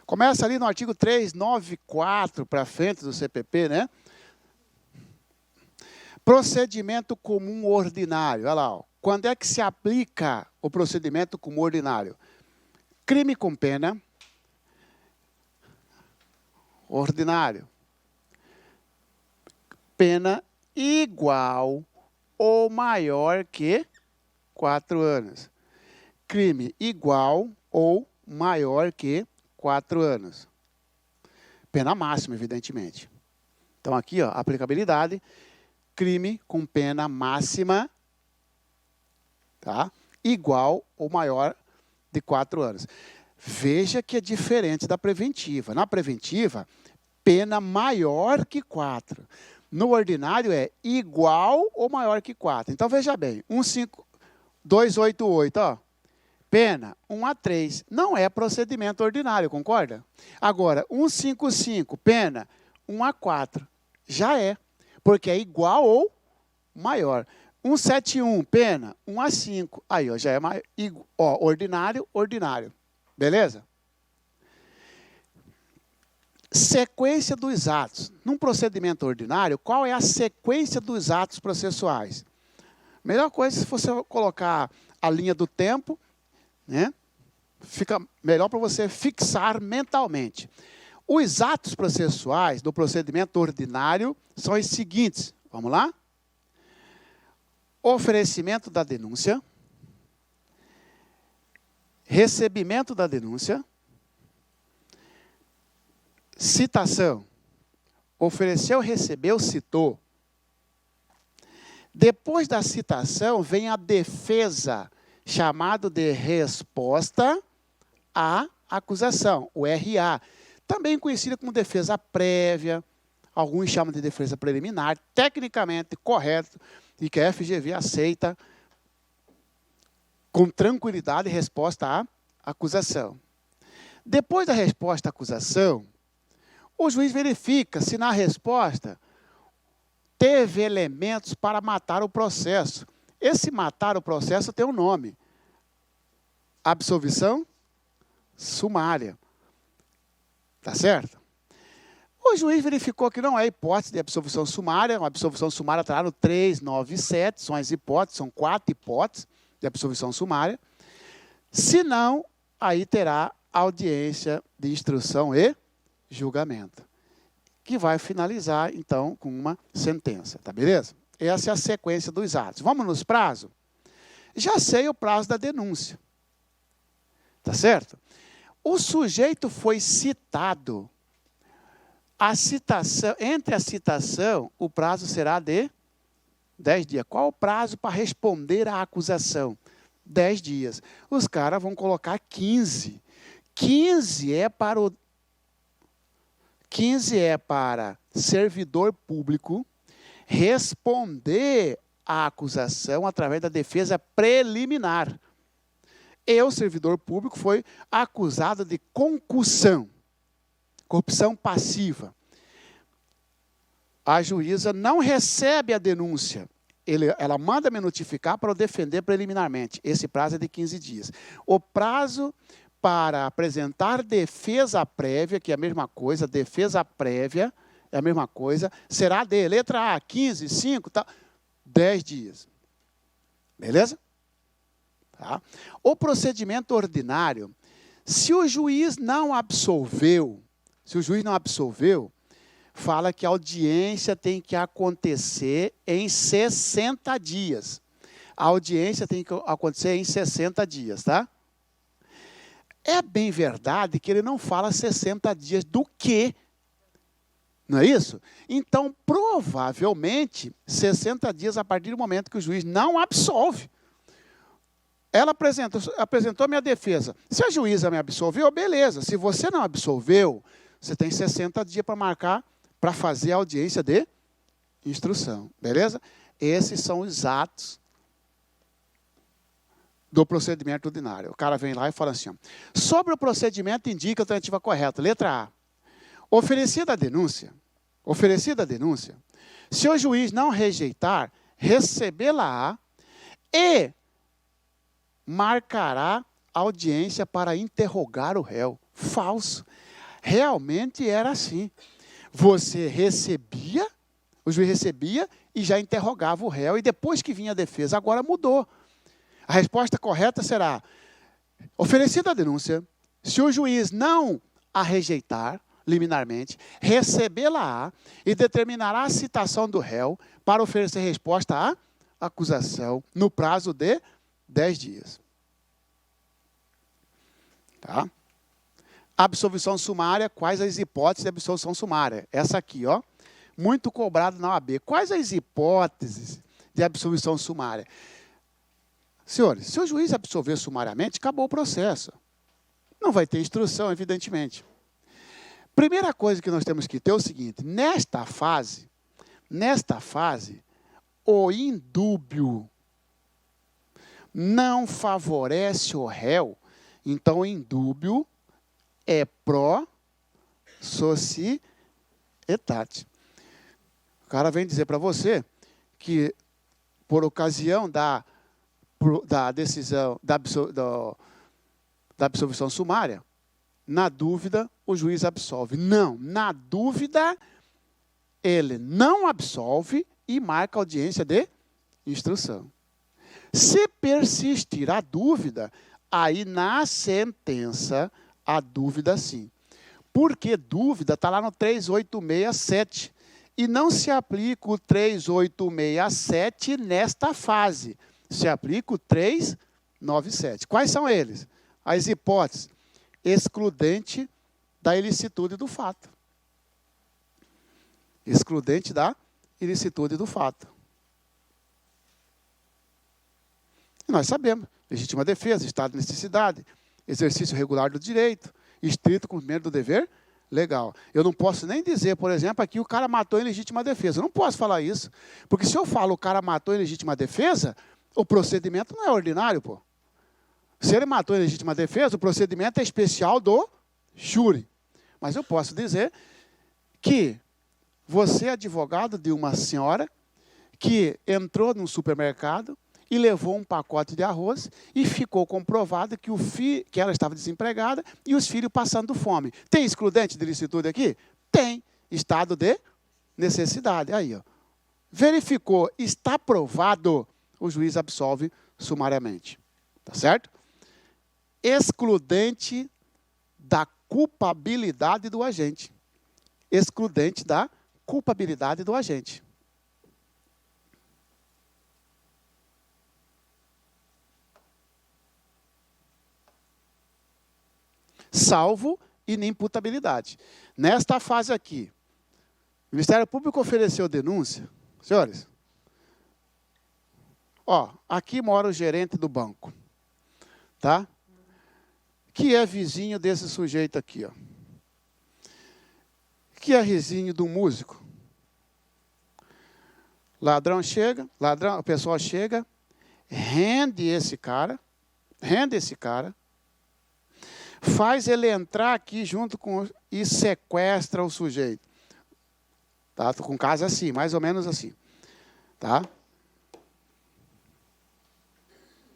Começa ali no artigo 394 para frente do CPP, né? Procedimento comum ordinário, olha lá, ó. Quando é que se aplica o procedimento comum ordinário? Crime com pena ordinário. Pena igual ou maior que 4 anos. Crime igual ou maior que 4 anos. Pena máxima, evidentemente. Então, aqui, ó, aplicabilidade. Crime com pena máxima, tá? Igual ou maior de 4 anos. Veja que é diferente da preventiva. Na preventiva, pena maior que 4. No ordinário é igual ou maior que 4. Então, veja bem, 288, ó. Pena 1 a 3. Não é procedimento ordinário, concorda? Agora, 155, pena 1 a 4. Já é, porque é igual ou maior. 171, pena 1 a 5. Aí, ó, já é mais, ó, ordinário, ordinário. Beleza? Sequência dos atos. Num procedimento ordinário, qual é a sequência dos atos processuais? Melhor coisa se você colocar a linha do tempo, né? Fica melhor para você fixar mentalmente. Os atos processuais do procedimento ordinário são os seguintes. Vamos lá? Oferecimento da denúncia, recebimento da denúncia, citação, ofereceu, recebeu, citou. Depois da citação vem a defesa, chamado de resposta à acusação, o RA, também conhecida como defesa prévia, alguns chamam de defesa preliminar, tecnicamente correto, e que a FGV aceita com tranquilidade, resposta à acusação. Depois da resposta à acusação, o juiz verifica se na resposta teve elementos para matar o processo. Esse matar o processo tem um nome. Absolvição sumária. Tá certo? O juiz verificou que não é hipótese de absolvição sumária. A absolvição sumária está lá no 397, são as hipóteses, são 4 hipóteses de absolvição sumária. Se não, aí terá audiência de instrução e julgamento, que vai finalizar, então, com uma sentença, tá beleza? Essa é a sequência dos atos. Vamos nos prazos? Já sei o prazo da denúncia, tá certo? O sujeito foi citado. A citação, entre a citação, o prazo será de 10 dias. Qual o prazo para responder à acusação? 10 dias. Os caras vão colocar 15. 15 é para servidor público responder à acusação através da defesa preliminar. Eu, servidor público, foi acusado de concussão, corrupção passiva. A juíza não recebe a denúncia. Ela manda me notificar para eu defender preliminarmente. Esse prazo é de 15 dias. O prazo para apresentar defesa prévia, que é a mesma coisa, defesa prévia é a mesma coisa, será de letra A, 15, 5, tá, 10 dias. Beleza? Tá? O procedimento ordinário, se o juiz não absolveu, fala que a audiência tem que acontecer em 60 dias. A audiência tem que acontecer em 60 dias, tá? É bem verdade que ele não fala 60 dias do quê? Não é isso? Então, provavelmente, 60 dias a partir do momento que o juiz não absolve. Ela apresentou a minha defesa. Se a juíza me absolveu, beleza. Se você não absolveu, você tem 60 dias para marcar, para fazer a audiência de instrução. Beleza? Esses são os atos do procedimento ordinário. O cara vem lá e fala assim, ó, sobre o procedimento indica a alternativa correta. Letra A. Oferecida a denúncia, se o juiz não rejeitar, recebê-la-á e marcará audiência para interrogar o réu. Falso. Realmente era assim. Você recebia, o juiz recebia e já interrogava o réu, e depois que vinha a defesa, agora mudou. A resposta correta será, oferecida a denúncia, se o juiz não a rejeitar, liminarmente, recebê-la-á e determinará a citação do réu para oferecer resposta à acusação no prazo de 10 dias. Tá? Absolvição sumária, quais as hipóteses de absolvição sumária? Essa aqui, ó, muito cobrado na OAB. Quais as hipóteses de absolvição sumária? Senhores, se o juiz absolver sumariamente, acabou o processo. Não vai ter instrução, evidentemente. Primeira coisa que nós temos que ter é o seguinte, nesta fase, o indúbio não favorece o réu, então o indúbio é pró societate. O cara vem dizer para você que, por ocasião da decisão, da absolvição sumária, na dúvida, o juiz absolve. Não, na dúvida, ele não absolve e marca audiência de instrução. Se persistir a dúvida, aí na sentença, a dúvida sim. Porque dúvida está lá no 3867. E não se aplica o 3867 nesta fase. Se aplica o 397. Quais são eles? As hipóteses. Excludente da ilicitude do fato. Excludente da ilicitude do fato. E nós sabemos, legítima defesa, estado de necessidade, exercício regular do direito, estrito cumprimento do dever legal. Eu não posso nem dizer, por exemplo, aqui o cara matou em legítima defesa. Eu não posso falar isso. Porque se eu falo o cara matou em legítima defesa, o procedimento não é ordinário, pô. Se ele matou em legítima defesa, o procedimento é especial do júri. Mas eu posso dizer que você é advogado de uma senhora que entrou num supermercado e levou um pacote de arroz e ficou comprovado que, que ela estava desempregada e os filhos passando fome. Tem excludente de licitude aqui? Tem. Estado de necessidade. Aí, ó. Verificou, está provado, o juiz absolve sumariamente. Tá certo? Excludente da culpabilidade do agente. Excludente da culpabilidade do agente. Salvo inimputabilidade. Nesta fase aqui, o Ministério Público ofereceu denúncia. Senhores, ó, aqui mora o gerente do banco, tá? Que é vizinho desse sujeito aqui, ó. Que é vizinho do músico. Ladrão chega, o pessoal chega, rende esse cara, faz ele entrar aqui junto com e sequestra o sujeito. Tá? Tô com um caso assim, mais ou menos assim. Tá?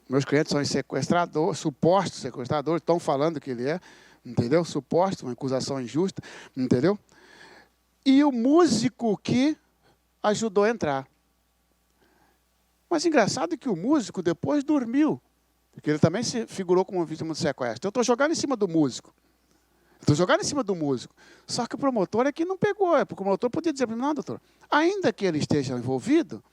Meus clientes são sequestradores, supostos sequestradores, estão falando que ele é, entendeu? Suposto, uma acusação injusta, entendeu? E o músico que ajudou a entrar. Mas engraçado que o músico depois dormiu, porque ele também se figurou como vítima de sequestro. Eu estou jogando em cima do músico. Só que o promotor é que não pegou, porque o promotor podia dizer para mim, não, doutor, ainda que ele esteja envolvido,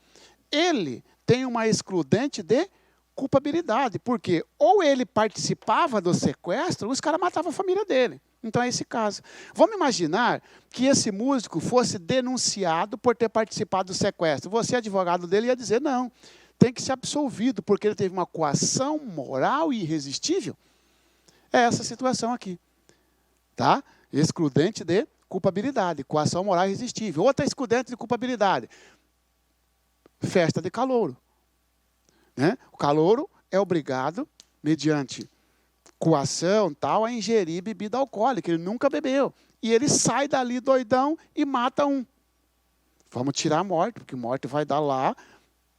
ele tem uma excludente de culpabilidade, porque ou ele participava do sequestro, ou os caras matavam a família dele. Então é esse caso. Vamos imaginar que esse músico fosse denunciado por ter participado do sequestro. Você, advogado dele, ia dizer, não, tem que ser absolvido, porque ele teve uma coação moral e irresistível. É essa situação aqui. Tá? Excludente de culpabilidade, coação moral irresistível. Outra excludente de culpabilidade, festa de calouro. Né? O calouro é obrigado, mediante coação, tal, a ingerir bebida alcoólica. Ele nunca bebeu. E ele sai dali doidão e mata um. Vamos tirar a morte, porque morte vai dar lá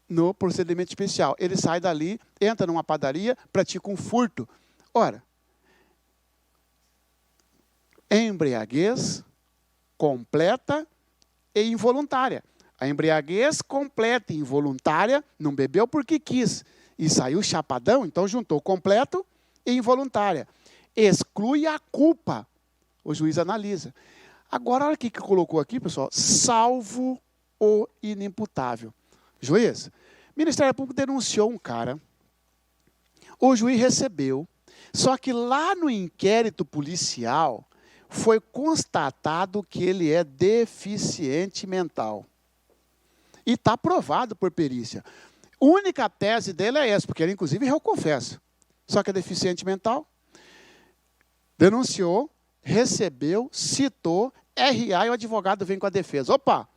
no procedimento especial. Ele sai dali, entra numa padaria, pratica um furto. Ora, embriaguez completa e involuntária. A embriaguez completa e involuntária não bebeu porque quis. E saiu chapadão, então juntou completo e involuntária. Exclui a culpa. O juiz analisa. Agora, olha o que colocou aqui, pessoal. Salvo o inimputável. Juiz, o Ministério Público denunciou um cara. O juiz recebeu. Só que lá no inquérito policial, foi constatado que ele é deficiente mental. E está provado por perícia. A única tese dele é essa, porque ele, inclusive, eu confesso. Só que é deficiente mental. Denunciou, recebeu, citou, RA e o advogado vem com a defesa. Opa,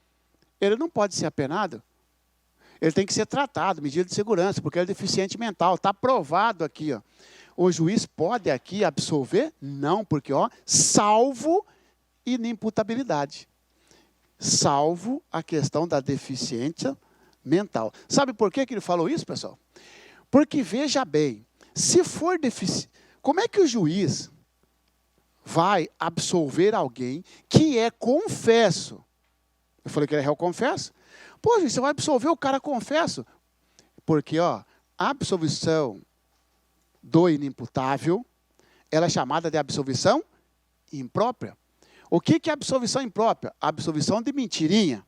ele não pode ser apenado. Ele tem que ser tratado, medida de segurança, porque ele é deficiente mental. Está provado aqui, ó. O juiz pode aqui absolver? Não, porque, ó, salvo inimputabilidade. Salvo a questão da deficiência mental. Sabe por que ele falou isso, pessoal? Porque, veja bem, se for deficiente, como é que o juiz vai absolver alguém que é confesso? Eu falei que ele é réu confesso. Pô, juiz, você vai absolver o cara confesso? Porque, ó, a absolvição do inimputável, ela é chamada de absolvição imprópria. O que é absolvição imprópria? Absolvição de mentirinha.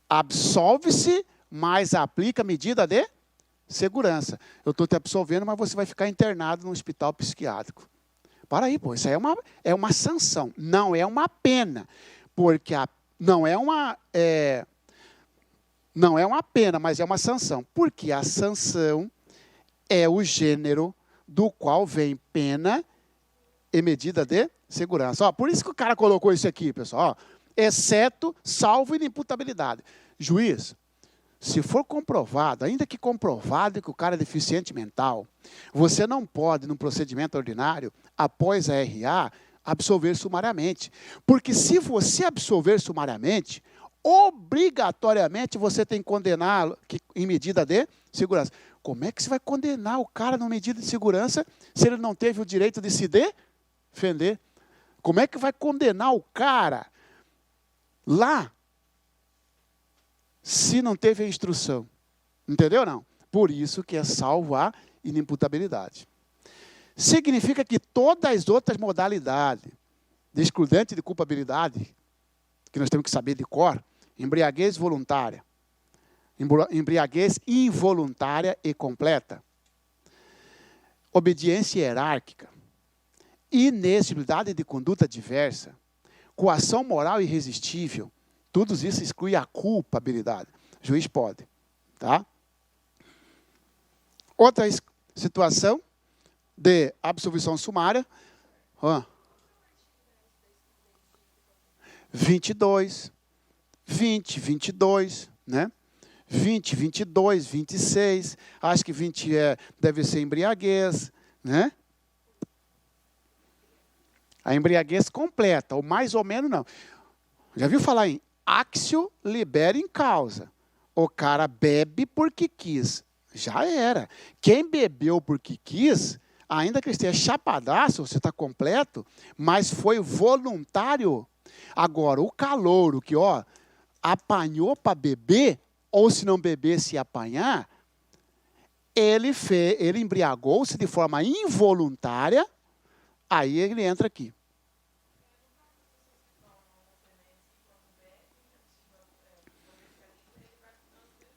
Absolve-se, mas aplica medida de segurança. Eu estou te absolvendo, mas você vai ficar internado no hospital psiquiátrico. Para aí, pô, isso aí é uma sanção, não é uma pena. Porque não é uma pena, mas é uma sanção. Porque a sanção é o gênero do qual vem pena e medida de segurança. Ó, por isso que o cara colocou isso aqui, pessoal. Ó, exceto, salvo inimputabilidade. Juiz, Se for comprovado, ainda que comprovado que o cara é deficiente mental, você não pode, num procedimento ordinário, após a RA, absolver sumariamente. Porque se você absolver sumariamente, obrigatoriamente você tem que condená-lo em medida de segurança. Como é que você vai condenar o cara numa medida de segurança se ele não teve o direito de se defender? Como é que vai condenar o cara lá se não teve a instrução? Entendeu ou não? Por isso que é salvo a inimputabilidade. Significa que todas as outras modalidades de excludente de culpabilidade, que nós temos que saber de cor, embriaguez voluntária, embriaguez involuntária e completa, obediência hierárquica, inexigibilidade de conduta diversa, coação moral irresistível, tudo isso exclui a culpabilidade. O juiz pode. Tá? Outra situação de absolvição sumária. 22, 20, 22, né? 20, 22, 26. Acho que 20 deve ser embriaguez, né? A embriaguez completa, ou mais ou menos não. Já viu falar em axio libera em causa? O cara bebe porque quis. Já era. Quem bebeu porque quis, ainda que esteja chapadaço, você está completo, mas foi voluntário. Agora, o calouro que apanhou para beber, ou se não bebesse ia apanhar, ele embriagou-se de forma involuntária, aí ele entra aqui.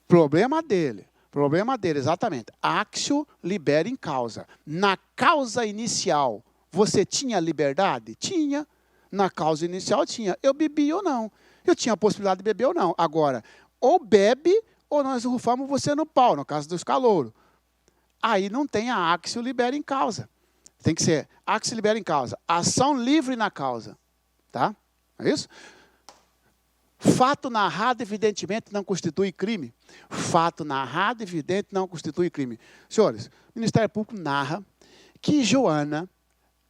Problema dele, exatamente. Axio libera em causa. Na causa inicial, você tinha liberdade? Tinha. Na causa inicial, tinha. Eu bebi ou não. Eu tinha a possibilidade de beber ou não. Agora, ou bebe, ou nós rufamos você no pau, no caso dos calouros. Aí não tem a axio libera em causa. Tem que ser axio libera em causa. Ação livre na causa. Tá? É isso? Fato narrado, evidentemente, não constitui crime. Fato narrado, evidente, não constitui crime. Senhores, o Ministério Público narra que Joana,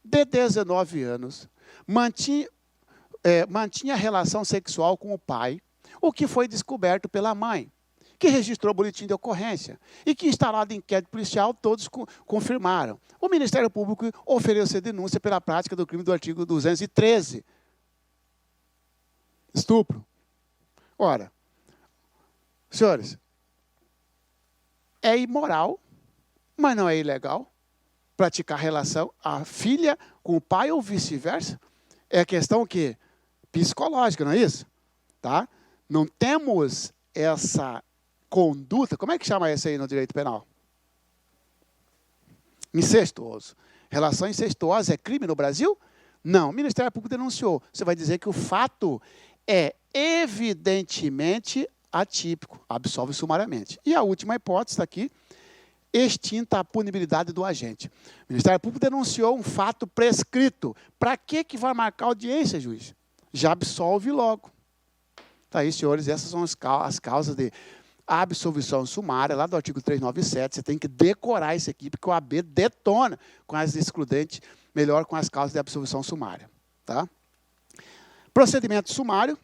de 19 anos, mantinha relação sexual com o pai, o que foi descoberto pela mãe, que registrou o boletim de ocorrência e que, instalado em inquérito policial, todos confirmaram. O Ministério Público ofereceu denúncia pela prática do crime do artigo 213. Estupro. Ora, senhores, é imoral, mas não é ilegal praticar relação a filha com o pai ou vice-versa. É questão que psicológica, não é isso? Tá? Não temos essa conduta, como é que chama isso aí no direito penal? Incestuoso. Relação incestuosa é crime no Brasil? Não, o Ministério Público denunciou. Você vai dizer que o fato é evidentemente atípico, absolve sumariamente. E a última hipótese está aqui, extinta a punibilidade do agente. O Ministério Público denunciou um fato prescrito. Para que vai marcar audiência, juiz? Já absolve logo. Tá aí, senhores, essas são as causas de absolvição sumária, lá do artigo 397. Você tem que decorar isso aqui, porque o AB detona com as excludentes, melhor com as causas de absolvição sumária. Tá? Procedimento sumário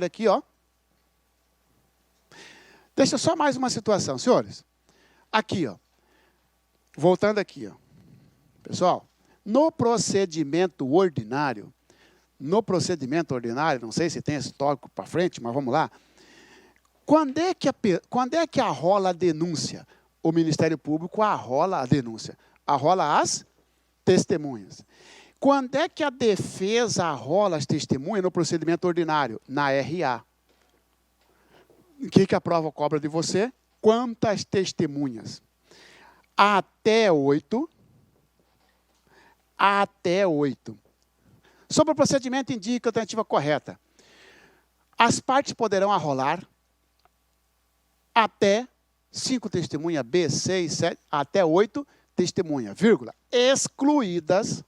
aqui, Deixa só mais uma situação, senhores. Aqui, voltando aqui, Pessoal, no procedimento ordinário, não sei se tem esse tópico para frente, mas vamos lá. Quando é que arrola a denúncia? O Ministério Público arrola a denúncia. Arrola as testemunhas. Quando é que a defesa arrola as testemunhas no procedimento ordinário? Na RA. O que a prova cobra de você? Quantas testemunhas? Até 8. Até 8. Sobre o procedimento indica a alternativa correta. As partes poderão arrolar até 5 testemunhas, B, 6, 7, até 8 testemunhas, vírgula, excluídas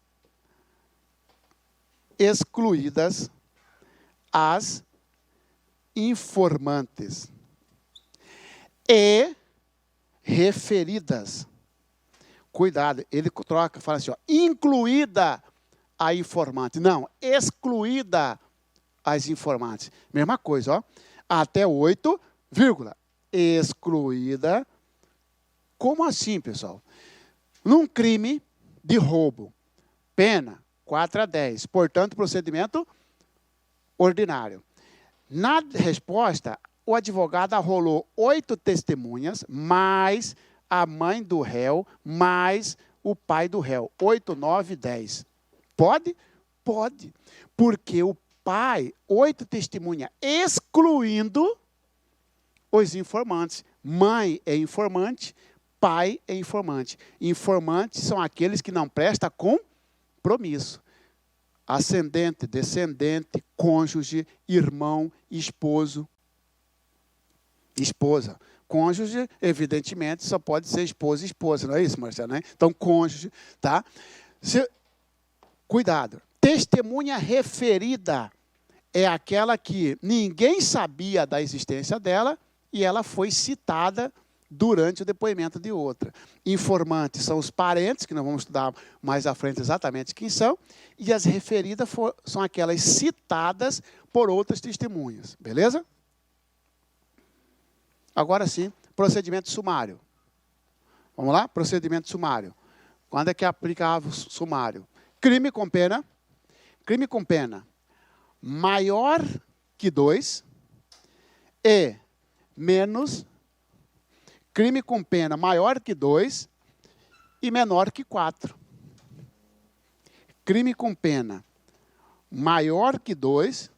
as informantes. e referidas. Cuidado, ele troca, fala assim, ó, incluída a informante. Não, excluída as informantes. Mesma coisa, ó. Até 8, vírgula, excluída. Como assim, pessoal? Num crime de roubo, pena 4 a 10. Portanto, procedimento ordinário. Na resposta, o advogado arrolou 8 testemunhas, mais a mãe do réu, mais o pai do réu. 8, 9, 10. Pode? Pode. Porque o pai, 8 testemunhas, excluindo os informantes. Mãe é informante, pai é informante. Informantes são aqueles que não prestam compromisso. Ascendente, descendente, cônjuge, irmão, esposo, esposa. Cônjuge, evidentemente, só pode ser esposa e esposa, não é isso, Marcelo? Né? Então, cônjuge, tá? Cuidado. Testemunha referida é aquela que ninguém sabia da existência dela e ela foi citada durante o depoimento de outra. Informantes são os parentes, que nós vamos estudar mais à frente exatamente quem são, e as referidas são aquelas citadas por outras testemunhas. Beleza? Agora sim, procedimento sumário. Vamos lá? Procedimento sumário. Quando é que aplicava o sumário? Crime com pena maior que 2 e menos. Crime com pena maior que 2 e menor que 4. Crime com pena maior que 2.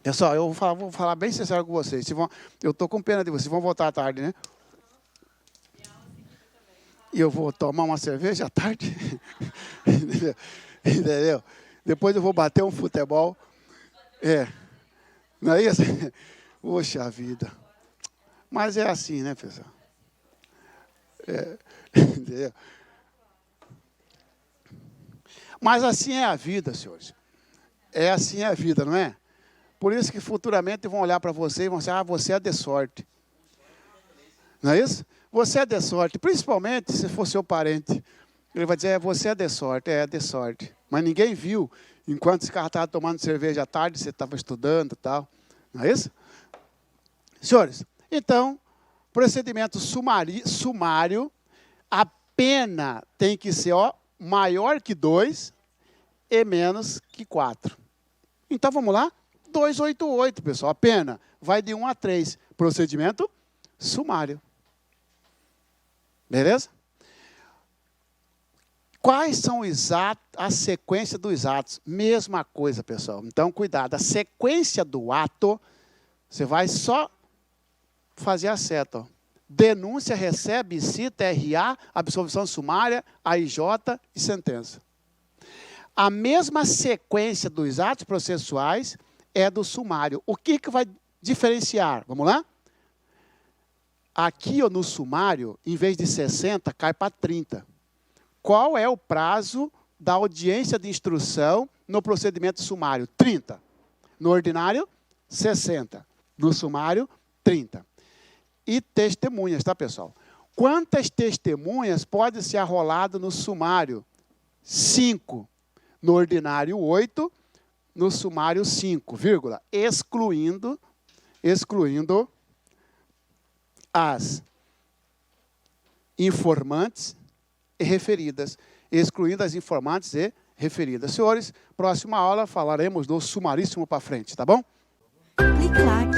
Pessoal, eu vou falar bem sincero com vocês. Eu estou com pena de vocês. Vão voltar à tarde, né? E eu vou tomar uma cerveja à tarde. Entendeu? Depois eu vou bater um futebol. Não é isso? Poxa vida. Mas é assim, né, pessoal? Entendeu? Mas assim é a vida, senhores. Assim é a vida, não é? Por isso que futuramente vão olhar para você e vão dizer, você é de sorte. Não é isso? Você é de sorte, principalmente se for seu parente. Ele vai dizer, você é de sorte, é de sorte. Mas ninguém viu, enquanto esse cara estava tomando cerveja à tarde, você estava estudando e tal. Não é isso? Senhores, então, procedimento sumário, a pena tem que ser maior que 2 e menos que 4. Então, vamos lá? 288, pessoal. A pena vai de 1 a 3. Procedimento sumário. Beleza? Quais são os atos, a sequência dos atos? Mesma coisa, pessoal. Então, cuidado. A sequência do ato, você vai só fazer a seta. Ó. Denúncia, recebe, cita, RA, absolvição sumária, AIJ e sentença. A mesma sequência dos atos processuais é do sumário. O que vai diferenciar? Vamos lá? Aqui no sumário, em vez de 60, cai para 30. Qual é o prazo da audiência de instrução no procedimento sumário? 30. No ordinário, 60. No sumário, 30. E testemunhas, tá, pessoal? Quantas testemunhas pode ser arrolado no sumário? 5. No ordinário, 8. No sumário, 5, vírgula, excluindo as informantes e referidas. Excluindo as informantes e referidas. Senhores, próxima aula falaremos do sumaríssimo para frente, tá bom? Clique like.